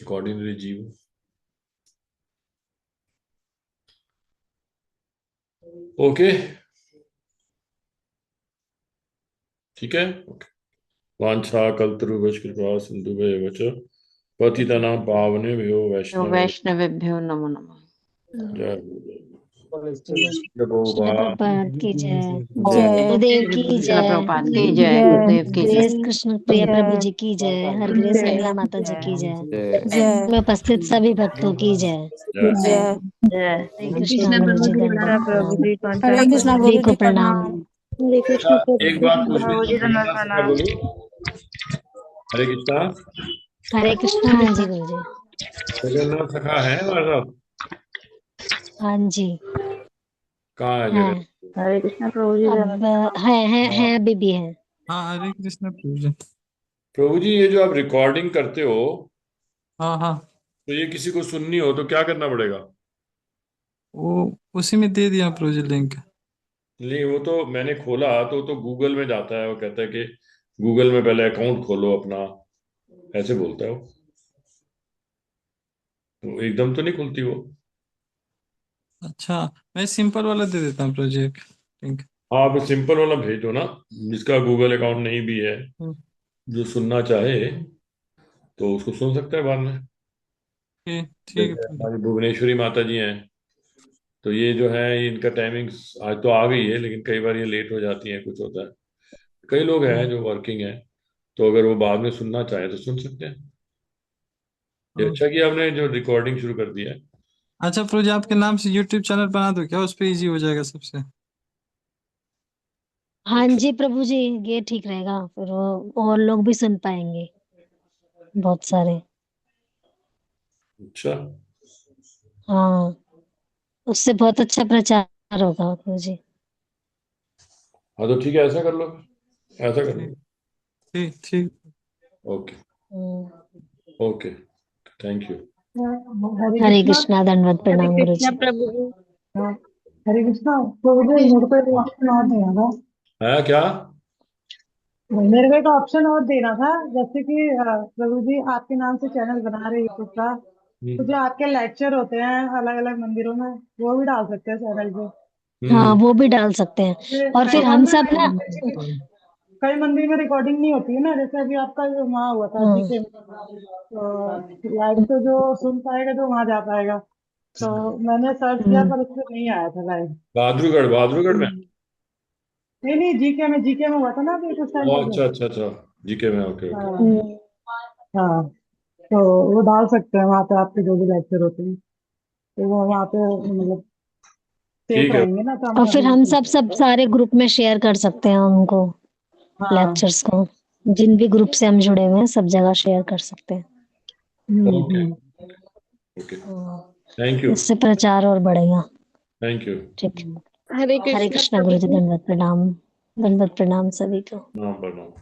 एक ऑर्डिनरी जीव हूँ। ओके, ठीक है, ओके। वांछा कल्पतरुभ्यश्च कृपा सिन्धुभ्येव च पतितानां पावनेभ्यो वैष्णवेभ्यो वैष्णवेभ्यो नमो नमः। जय श्रील गुरुदेव। प्रभुपाद की जय, जय गुरुदेव की श्रील जय, प्रभुपाद की जय, जय गुरुदेव की जय। ग्रेस कृष्ण प्रिय प्रभु जय जी की जय, हर ग्रेस जय मंगला माता जी की जय, जय में उपस्थित सभी भक्तों की जय। जय जय जय हरे श्री कृष्णा कृष्ण गुरु प्रभु जी, जी दंडवत प्रणाम। प्रणाम। हरे कृष्णा जी गुरु को जी प्रणाम। प्रणाम। हरे अच्छा, कृष्ण एक प्रभु बात जी पूछनी प्रभु है, जी हरे दंडवत कृष्णा सखा प्रणाम। बोली। हरे कृष्णा, हरे कृष्णा। हाँ जी गुरु जी। जगन्नाथ सखा है हमारे साथ? हाँ जी कहाँ है है। जगह? हरे कृष्णा प्रभु जी। अब है अभी भी है। हाँ हरे कृष्ण प्रभु जी। प्रभु जी, ये जो आप रिकॉर्डिंग करते हो, हाँ हाँ तो ये किसी को सुननी हो तो क्या करना पड़ेगा? वो उसी में दे दिया प्रभु जी लिंक। नहीं, वो तो मैंने खोला तो गूगल में जाता है, वो कहता है कि गूगल में पहले अकाउंट खोलो अपना, ऐसे बोलता है वो। तो एकदम तो नहीं खुलती वो। अच्छा मैं सिंपल वाला दे देता हूँ प्रभु जी एक लिंक। हाँ, आप सिंपल वाला भेज दो ना, जिसका गूगल अकाउंट नहीं भी है, हम्म, जो सुनना चाहे तो उसको सुन सकता है बाद में। ठीक है जैसे प्रभु जी। हमारी भुवनेश्वरी माता जी हैं, तो ये जो है इनका टाइमिंग्स आज तो आ गई है, लेकिन कई बार ये लेट हो जाती हैं, कुछ होता है। कई लोग हैं जो वर्किंग हैं, तो अगर वो बाद में सुनना चाहे तो सुन सकते हैं। ये हाँ। अच्छा किया आपने जो रिकॉर्डिंग शुरू कर दिया है। अच्छा प्रभु जी आपके नाम से यूट्यूब चैनल बना दो क्या, उस पर इजी हो जाएगा सबसे। हाँ जी प्रभु जी, ये ठीक रहेगा, फिर वो और लोग भी सुन पाएंगे, बहुत सारे। अच्छा। हाँ, उससे बहुत अच्छा प्रचार होगा प्रभु जी। हाँ तो ठीक है, ऐसा कर लो, ऐसा कर लो। ठीक ठीक। Okay. Hmm. Okay. Thank you. Hare Hare Krishna. Krishna, दंडवत हरे प्रणाम गुरु कृष्णा जी। प्रभु जी। हाँ, हरे कृष्णा प्रभु जी, मेरे को एक ऑप्शन और देना था। है क्या? मेरे को एक ऑप्शन और देना था, जैसे कि प्रभु जी आपके नाम से चैनल बना रहे यूट्यूब का, तो हम्म। जो आपके लेक्चर होते हैं अलग अलग मंदिरों में, वो भी डाल सकते हैं चैनल पे। हाँ, हम्म। वो भी डाल सकते हैं। और मेरे फिर ख्याल हम से सब ना, कई मंदिर में रिकॉर्डिंग नहीं होती है ना, जैसे अभी आपका जो वहाँ हुआ था हाँ, जीके में, तो लाइव तो जो सुन पाएगा जो वहां जा पाएगा। तो मैंने सर्च किया हम्म, पर उसमें नहीं आया था लाइव। बहादुरगढ़, बहादुरगढ़ में? नहीं नहीं, जीके में हुआ था ना अभी कुछ टाइम ओ, पहले। अच्छा अच्छा अच्छा। जीके में, ओके ओके। हाँ। हम्म, हाँ, तो वो डाल सकते हैं वहाँ पे, आपके जो भी लेक्चर होते हैं तो वो वहाँ पे मतलब सेफ ठीक है। रहेंगे ना, तो और हमें फिर अभी। हम सब सारे ग्रुप में शेयर कर सकते हैं उनको, हाँ। लेक्चर्स को। जिन भी ग्रुप से हम जुड़े हुए हैं सब जगह शेयर कर सकते हैं। ओके। हम्म। ओके। हाँ, थैंक यू। इससे प्रचार और बढ़ेगा। Thank you. ठीक। हरे हरे कृष्णा कृष्णा प्रभु गुरु जी, जी। दंडवत प्रणाम, दंडवत प्रणाम सभी को। नाम पर नाम।